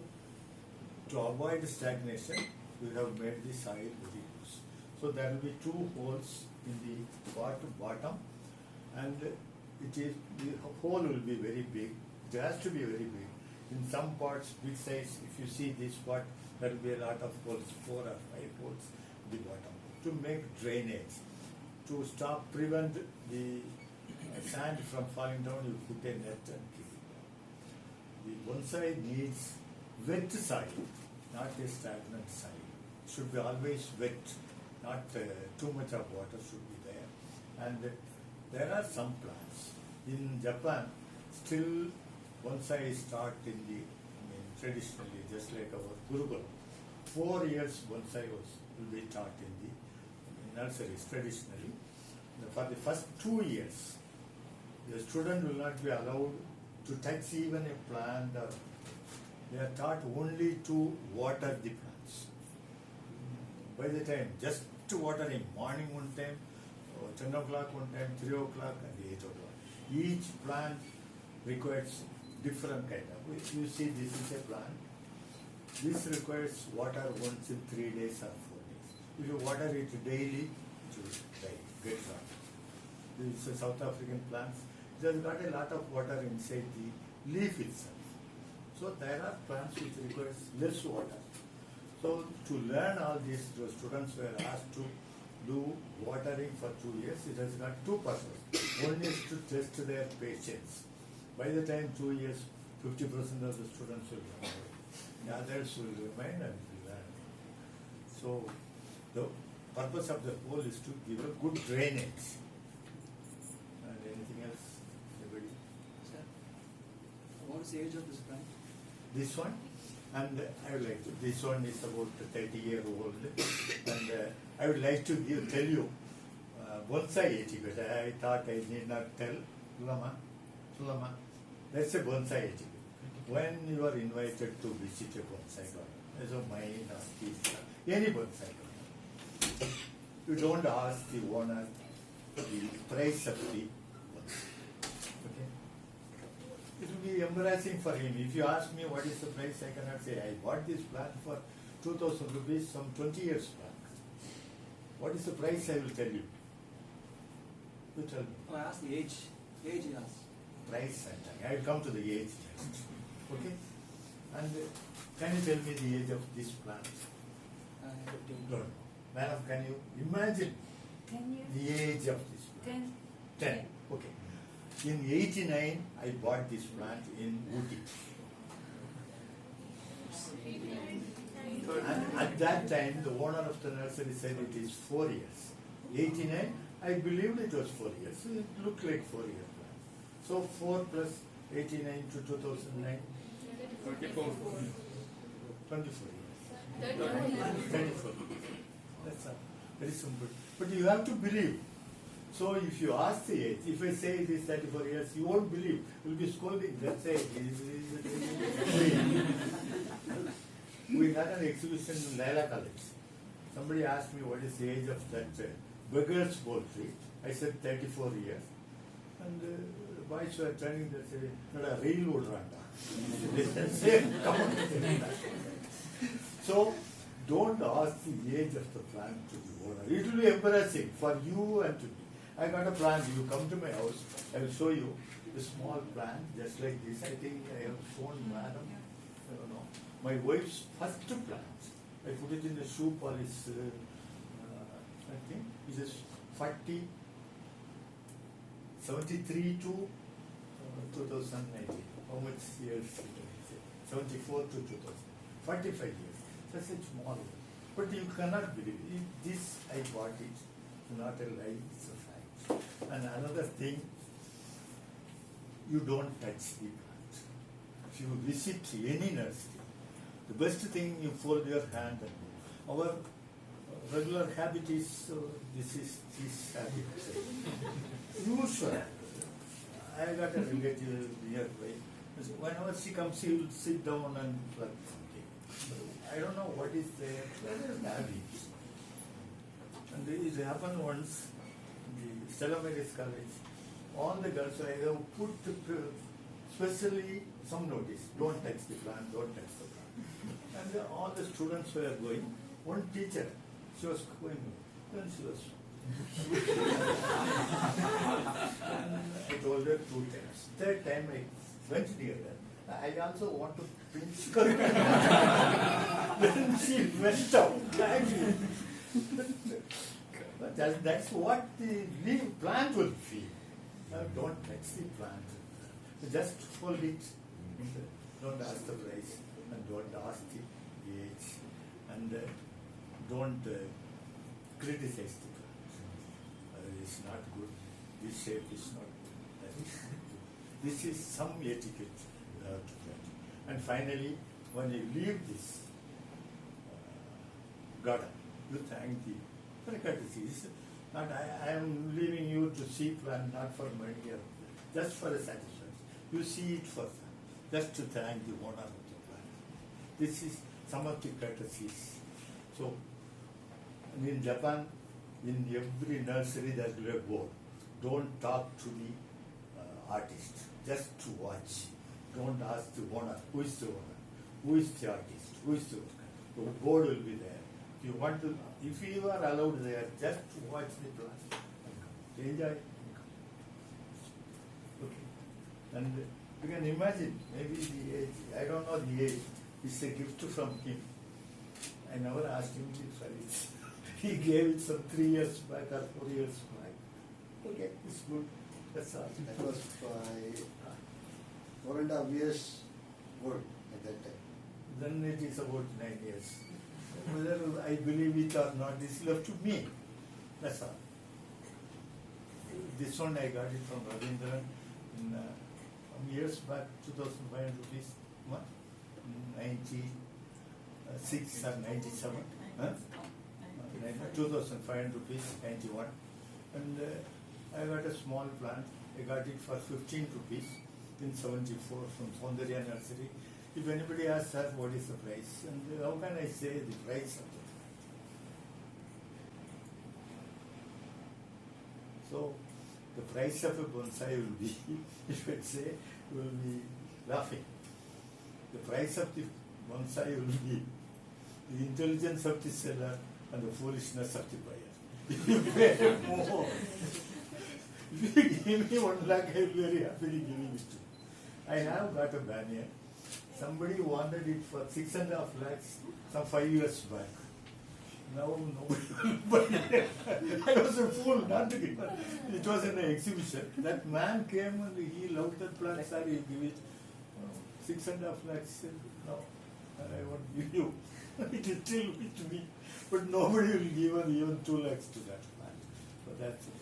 to avoid stagnation, we have made the soil very loose. So there will be 2 holes in the bottom, and the hole will be very big. It has to be very big. In some parts, big size, if you see this part, there will be a lot of holes, 4 or 5 holes in the bottom, to make drainage. To prevent the sand from falling down, you put a net and keep it down. The bonsai needs wet soil, not a stagnant soil. It should be always wet, not too much of water should be there. And there are some plants. In Japan, still bonsai is taught traditionally, just like our Gurukul. 4 years bonsai will be taught in the nurseries traditionally. For the first 2 years, the student will not be allowed to touch even a plant, or they are taught only to water the plants. By the time, just watering, morning one time, 10 o'clock one time, 3 o'clock and 8 o'clock. Each plant requires different kind of. If you see this is a plant, this requires water once in 3 days or 4 days. If you water it daily, it will die, get rot. This is a South African plants. It has got a lot of water inside the leaf itself. So there are plants which requires less water. So to learn all this, the students were asked to do watering for 2 years. It has got 2 purposes. One is to test their patience. By the time 2 years, 50% of the students will run away. The others will remain and will learn. So the purpose of the whole is to give a good drainage. And anything else? Anybody? Sir, what is the age of this plant? This one, and I would like to, this one is about 30-year-old, and I would like to tell you bonsai etiquette. I thought I need not tell. Sulama, that's a bonsai etiquette. When you are invited to visit a bonsai garden, as of mine or his, any bonsai garden, you don't ask the owner the price of the bonsai. Okay? It will be embarrassing for him. If you ask me what is the price, I cannot say. I bought this plant for 2,000 rupees some 20 years back. What is the price? I will tell you. You tell me. Oh, I asked the age. Age he asked. Price and time. I will come to the age next. Okay? And can you tell me the age of this plant? I don't No. Madam, can you imagine 10 years? the age of this plant? 10. 10. Okay. In 89, I bought this plant in Ooty. And at that time, the owner of the nursery said it is 4 years. 89, I believed it was 4 years. It looked like 4 years plant. So 4 plus 89 to 2009, 24. 24 years. 34 years. That's all. Very simple. But you have to believe. So if you ask the age, if I say it is 34 years, you won't believe. You will be scolding. Let's say we had an exhibition in Laila College. Somebody asked me what is the age of that beggar's poultry. I said 34 years. And the boys were turning, they say, not a real wood randa. They say, come on. So don't ask the age of the plant to the owner. It will be embarrassing for you and to me. I got a plant. You come to my house, I will show you a small plant just like this. I think I have shown madam. I don't know. My wife's first plant. I put it in a shoe polish. I think it is 73 to 2019. How much years? 74 to 2000. 45 years. such a small world. But you cannot believe it. This I bought it, not a lie, it's a fact. And another thing, you don't touch the plant. If you visit any nursery, the best thing you fold your hand and go. Our regular habit is this is this habit. Usual. I got a relative nearby. Whenever she comes, she will sit down and pluck something. I don't know what is there. There is habits. And it happened once in the Stella Maris College. All the girls, I have put specially some notice. Don't touch the plant, don't touch the plant. And all the students were going. One teacher, she was going. Then she was. I told her 2 times. Third time I went near her. I also want to pinch her. Then she went out. But that's what the plant will feel. Now don't touch the plant. Just fold it. Don't ask the price and don't ask the age. And don't criticize the plant. It's not good. This shape is not good. That is good. This is some etiquette you have to get. And finally, when you leave this garden, you thank the for courtesies. And I am leaving you to see plant not for money, just for a satisfaction. You see it for fun, just to thank the owner of the plant. This is some of the courtesies. So, in Japan, in every nursery there will be a board. Don't talk to the artist, just to watch. Don't ask the owner, who is the owner, who is the artist, who is the worker. The board will be there. If you want to, if you are allowed there, just to watch the plant and come. Enjoy. Okay. And you can imagine, maybe the age, I don't know the age, it's a gift from him. I never asked him for it. He gave it some 3 years back or 4 years back. Okay, it's good. That's all. It was 4.5 years old at that time. Then it is about 9 years. Whether I believe it or not is left to me. That's all. This one I got it from Ravindran in some years back, 2,500 rupees. What? 96 or 97. Huh? 2,500 rupees, 91. And I got a small plant. I got it for 15 rupees in 74 from Soundarya Nursery. If anybody asks her what is the price, and how can I say the price of the plant? So the price of a bonsai will be, if I say, will be laughing. The price of the bonsai will be the intelligence of the seller and the foolishness of the buyer. If you pay more, if you give me 1 lakh, I will be very happily giving it to you. I have got a banyan. Somebody wanted it for 6.5 lakhs some 5 years back. Now nobody will buy it. I was a fool not to give it. It was in an exhibition. That man came and he loved that plant. Sir, you give it 6.5 lakhs. No, I won't give you. It is still with me. But nobody will give even 2 lakhs to that plant. So that's it.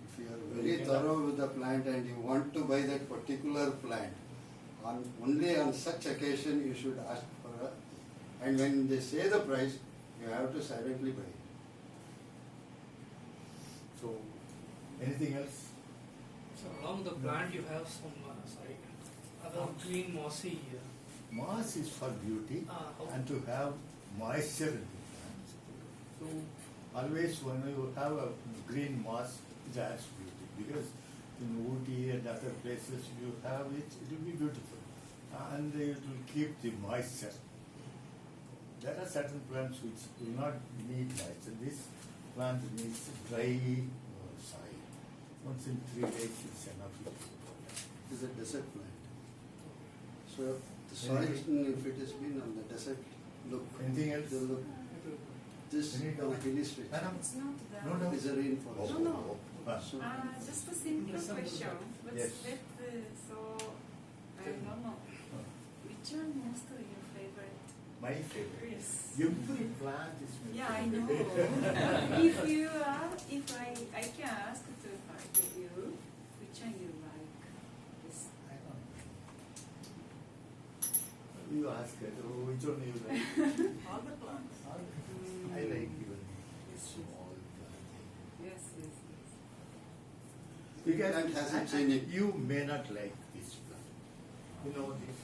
If you are very thorough with the plant and you want to buy that particular plant, only on such occasion you should ask for a, and when they say the price, you have to silently buy it. So, anything else? So along the plant you have some other green mossy Moss is for beauty and to have moisture in the plant. So, always when you have a green moss, it adds beauty, because in Ooty and other places you have it, it will be beautiful and it will keep the moisture. There are certain plants which will not need moisture. This plant needs dry soil. Once in 3 days it's enough. It is a desert plant. So the soil, if it has been on the desert, look. Anything else? They'll look. This Any on a hilly stretch. It's not that. No, no. Is a rainforest. No, no. So Just a simple question. But Yes. so I don't know. Which one most your favorite? My my favorite. Yes. Every plant is my Yeah, I know. favorite. If I can ask to you, which one you like? This. I don't know. You ask her, oh, which one you like? All the plants. I like even small plant. Yes, yes, yes. Because Plant hasn't changed. you may not like this plant. You know this,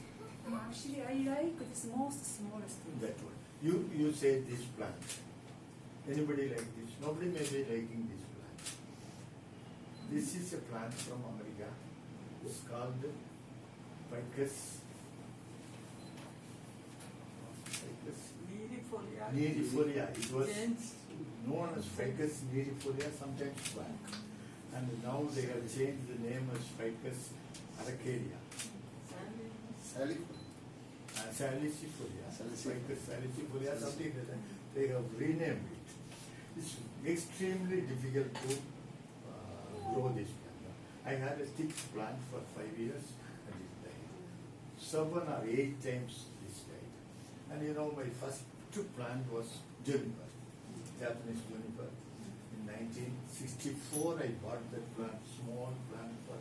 Actually, I like this most smallest one. that one. You say this plant. Anybody like this? Nobody may be liking this plant. This is a plant from America. It's called Ficus. Nidifolia. It was known as Ficus nidifolia, sometimes black. And now they have changed the name as Ficus aracaria. Salicifolia. Ficus salicifolia, something like that. They have renamed it. It's extremely difficult to grow this plant. I had a thick plant for 5 years and it died. 7 or 8 times this died. And you know, my first plant was juniper, Japanese juniper. In 1964, I bought that plant, small plant for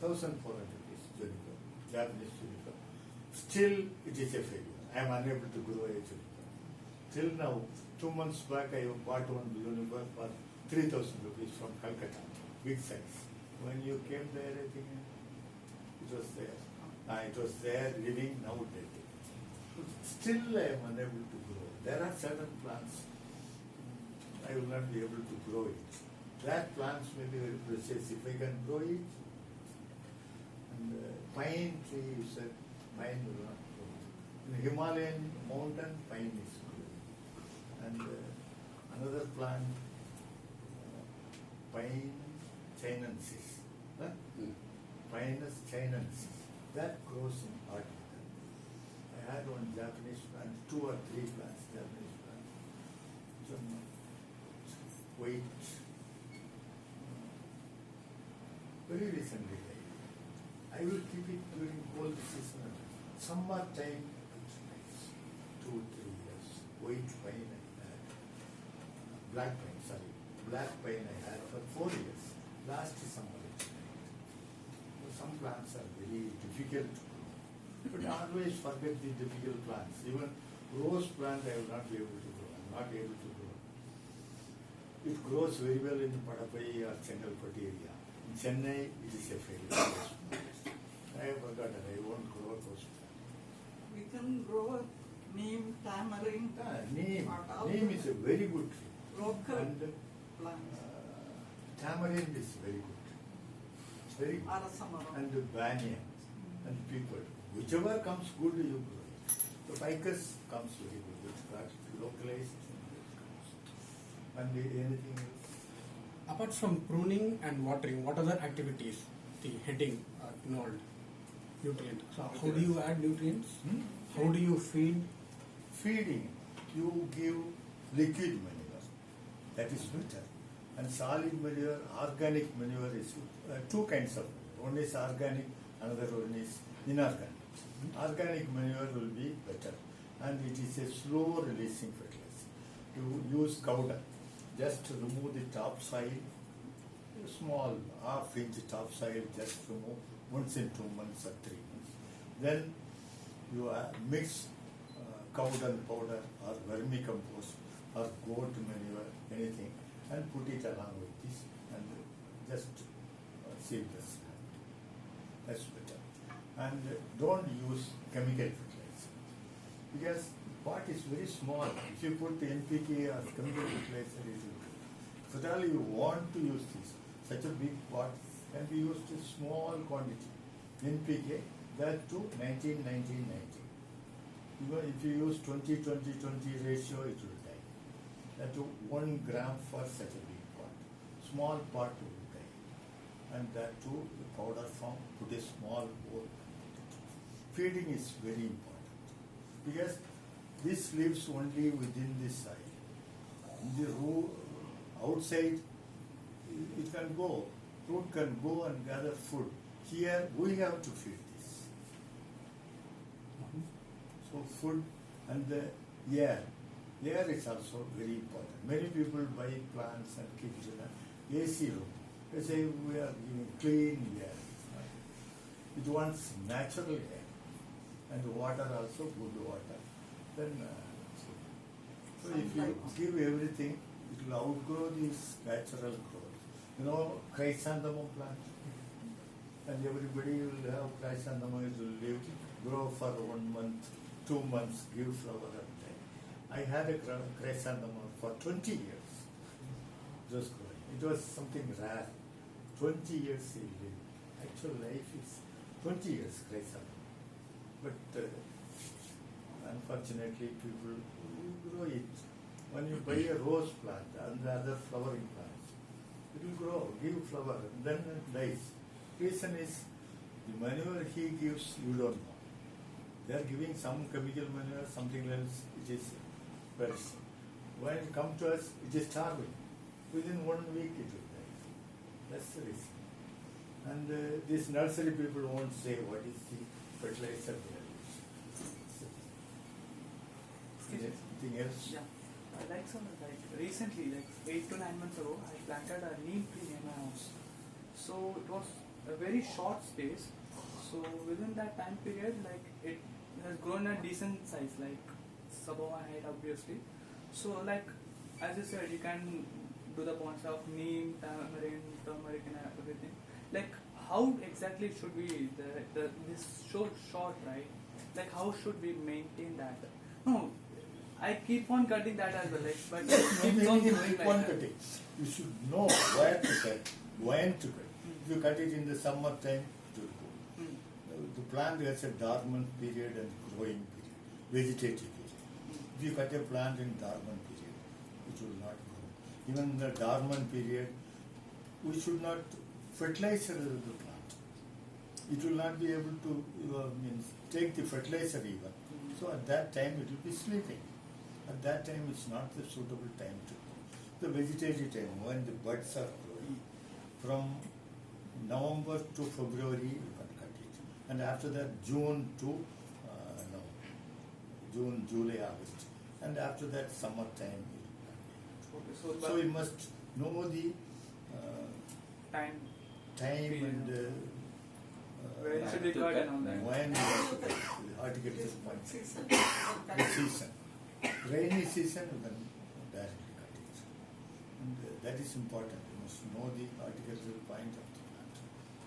1,400 rupees, juniper, Japanese juniper. Still, it is a failure. I am unable to grow a juniper. Till now, 2 months back, I bought one juniper for 3,000 rupees from Calcutta, big size. When you came there, I think it was there. It was there living, now dead. Still, I am unable to grow. There are certain plants I will not be able to grow it. That plants may be very precious if I can grow it. And pine tree, you said, pine will not grow. In Himalayan mountain, pine is growing. And another plant, Pine chinensis. Huh? Pinus chinensis. That grows in hot weather. I had one Japanese plant, 2 or 3 plants, Japanese plants. Some white. Very recently, I will keep it during cold season. Summer time, it's nice. 2 or 3 years. White pine I had. Black pine, sorry. Black pine I had for 4 years. Last summer it died. So some plants are very difficult to grow. But always forget the difficult plants. Even rose plant I will not be able to grow. I am not able to grow. It grows very well in Padapai or JLPT area. In Chennai, it is a failure. I have forgotten. I won't grow those plants. We can grow neem, tamarind, Neem is a very good tree. local And plants, tamarind is very good. Very good. Arasamaram. And banyan and people. Whichever comes good, you grow it. The ficus comes very good. It's got localized and it comes. And anything else? Apart from pruning and watering, what other activities the heading are involved? Nutrient. So how do you add nutrients? How do you feed? Feeding, you give liquid manure. That is better. And solid manure, organic manure is 2 kinds of manure. One is organic, another one is inorganic. Organic manure will be better. And it is a slow releasing fertilizer. You use cow dung. Just remove the topsoil, small half-inch topsoil, just remove once in 2 months or 3 months. Then you mix cow dung powder or vermicompost or goat manure, anything, and put it along with this and just seal the sand. That's better. And don't use chemical fertilizer because pot is very small. If you put NPK or chemical fertilizer, it will go. If at all you want to use this, such a big pot can be used in small quantity. NPK, that too 19-19-19. If you use 20-20-20 ratio, it will die. That too 1 gram for such a big pot. Small pot will die. And that too, the powder form, put a small bowl. Feeding is very important because this lives only within the soil. In the outside, it can go. Root can go and gather food. Here, we have to feed this. So food and Air. Air is also very important. Many people buy plants and keep it in an AC room. They say we are giving clean air. It wants natural air. And water also, good water. Then, so if you give everything, it will outgrow this natural growth. You know, chrysanthemum plant. And everybody will have chrysanthemum, it will live, grow for 1 month, 2 months, give flower and die. I had a chrysanthemum for 20 years, just growing. It was something rare. 20 years it lived. Actual life is 20 years chrysanthemum. But unfortunately people grow it. When you buy a rose plant and the other flowering plants, it will grow, give flower, then it dies. Reason is the manure he gives, you don't know. They are giving some chemical manure, something else, it is perishing. When it comes to us, it is starving. Within 1 week it will die. That's the reason. And these nursery people won't say what is the fertilizer they are using. Anything else? Yeah. Like some like recently, like 8 to 9 months ago, I planted a neem tree near my house. So it was a very short space. So within that time period, like it has grown a decent size, like it's above my height, obviously. So like as you said, you can do the bonsai of neem, turmeric, and everything. Like how exactly should we this so short, right? Like how should we maintain that? No, I keep on cutting that as well, like, but keep on growing Keep like on that. cutting. You should know where to cut, when to cut. If you cut it in the summer time, it will go. The plant has a dormant period and growing period, vegetative period. If you cut a plant in dormant period, it will not grow. Even in the dormant period, we should not fertilize the plant. It will not be able to take the fertilizer even. So at that time it will be sleeping. At that time it's not the suitable time to grow. The vegetative time, when the buds are growing, from November to February you can cut it. And after that June to June, July, August. And after that summer time you will cut it. So you must know the Time. time and When should we cut and all that? when you have to cut it. The horticulture point. The season. Rainy season, you can directly cut it. And that is important. You must know the horticultural point of the plant.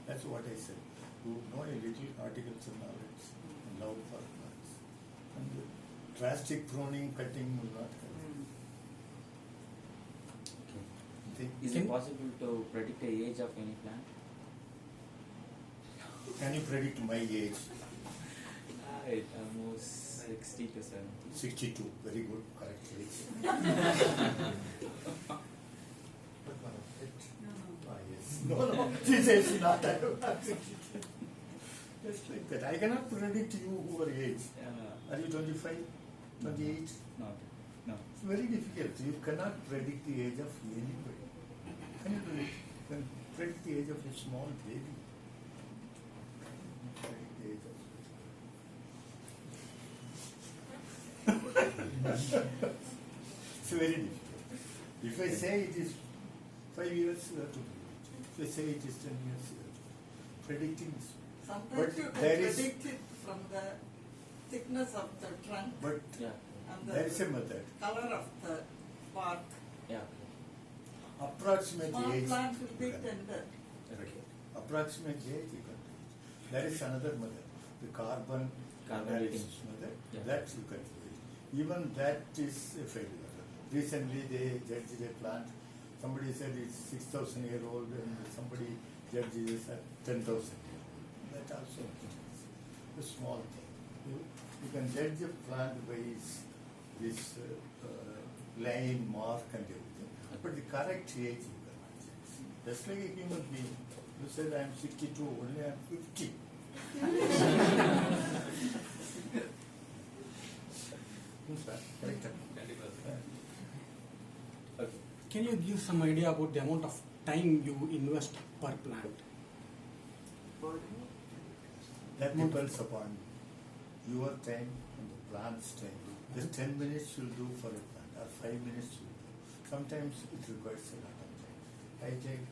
That's what I said. You know a little horticultural knowledge and love for plants. And drastic pruning, cutting will not help. Is it possible to predict the age of any plant? Can you predict my age? Almost 60 to 70. 62. Very good. Correct age. Yes. No. She says not. I don't have 62. Just like that. I cannot predict you your age. Are you 25? 28? No. It's very difficult. You cannot predict the age of anybody. Can you predict? You can predict the age of a small baby. Predict the age of it's very difficult. If I say it is 5 years, you have to predict it. If I say it is 10 years, you have to predicting is. Sometimes you can predict it from the thickness of the trunk But Yeah. and there is the a method. color of the bark. Yeah. Approximate Small age. plants will be you can- tender. Okay. Approximate age you can do it. There is another method. The carbon dating. method. Yeah. That you can do it. Even that is a failure. Recently they judged a plant. Somebody said it's 6,000-year-old and somebody judged it at 10,000-year-old. That also is a small thing. You can judge a plant by this line, mark and everything. But the correct age you cannot judge. Just like a human being. You said I am 62, only I am 50. Correct. Okay. Can you give some idea about the amount of time you invest per plant? That depends upon your time and the plant's time. Just 10 minutes will do for a plant, or 5 minutes will do. Sometimes it requires a lot of time. I take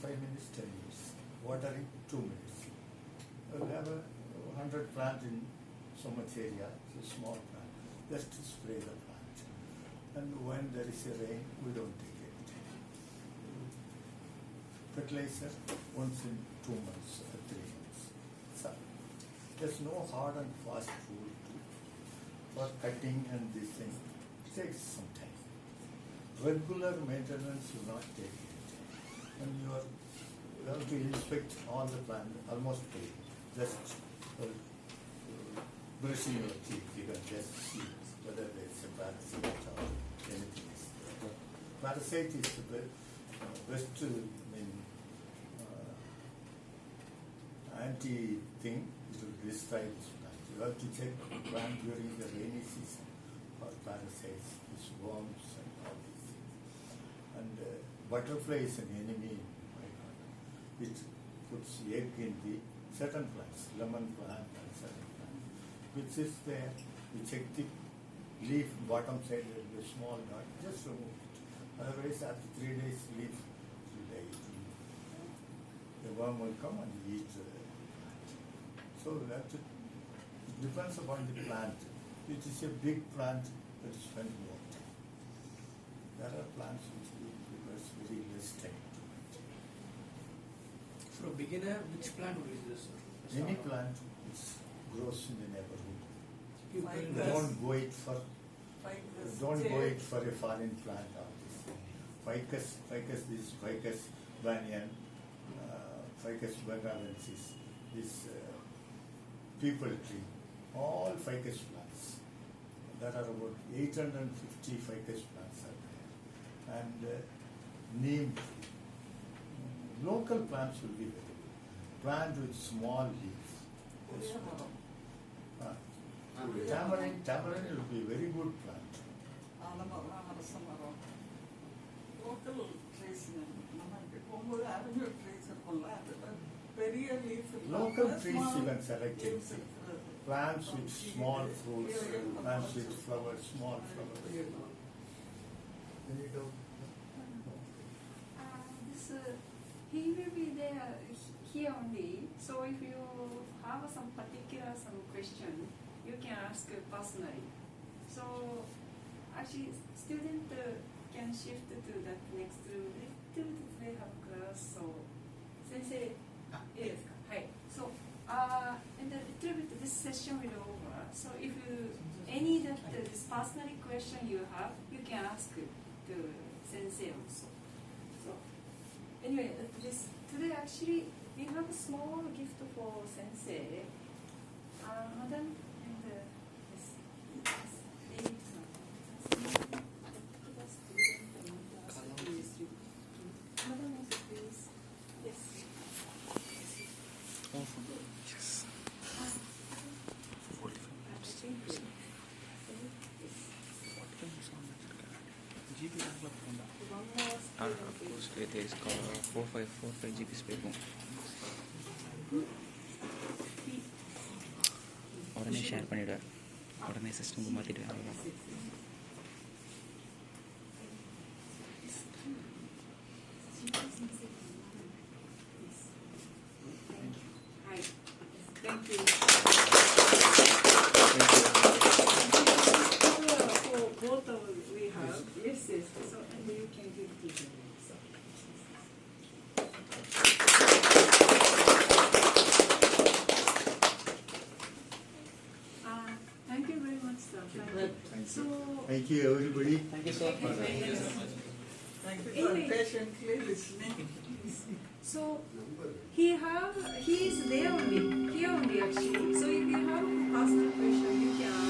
5 minutes, 10 minutes. Watering, 2 minutes. We have a 100 plant in so much area, it's a small plant. Just to spray the plant. And when there is a rain, we don't take it. Fertilizer once in 2 months or 3 months. So there's no hard and fast rule for cutting and this thing. It takes some time. Regular maintenance will not take any time. And you have to inspect all the plant almost daily. Just brushing your teeth, you can just see whether there is a parasite or anything is there. Parasite is the best anti thing. It will destroy this plant. You have to check plant during the rainy season for parasites, these worms and all these things. And butterfly is an enemy in my garden. It puts egg in the certain plants, lemon plant and certain plant, which is there. You check the leaf bottom side, there will be a small dot, just remove it. Otherwise, after 3 days, leaf will die. The worm will come and eat the plant. So we have to, it depends upon the plant. It is a big plant that is spend more time. There are plants which requires very less time to maintain. For a beginner, which plant would you use, sir? Any plant which grows in the neighborhood. You Fine. can- Don't go it for Ficus, don't go jade. it for a foreign plant or this thing. Ficus banyan, Ficus bengalensis, this people tree, all ficus plants. There are about 850 ficus plants are there. And neem tree. Local plants will be very good. Plant with small leaves. That's Puriyamaram. Tamarind will be a very good plant. ஆலமரம், அரசமரம். Local trees நம்ம இப்படி போகும்போது avenue trees இருக்கும்ல, அதுல பெரிய leaf இல்லாம Local trees small you can select leaves anything. இருக்கிறது. Plants with small fruits, plants with flowers, small flowers. Any doubt? This he will be there here only. So if you have some particular question, you can ask personally. So actually, student can shift to that next room. Little bit they have class. So sensei, yes, hi. So and a little bit this session will over. So if you any that this personal question you have, you can ask to sensei also. So anyway, today actually we have a small gift for sensei. Madam and this Madam, please. Yes. four five GB ಬೇಕು உடனே share பண்ணிவிடுவேன் உடனே system மாற்றிடுவேன் Hi. Thank you. For both of we have yes. So and you can give it to them. So. Thank you very much, sir. Thank you. So, Thank you, everybody. Thank you so much. Thank you for Anyway. patiently listening. so he is there only, here only actually. So if you have personal question, you can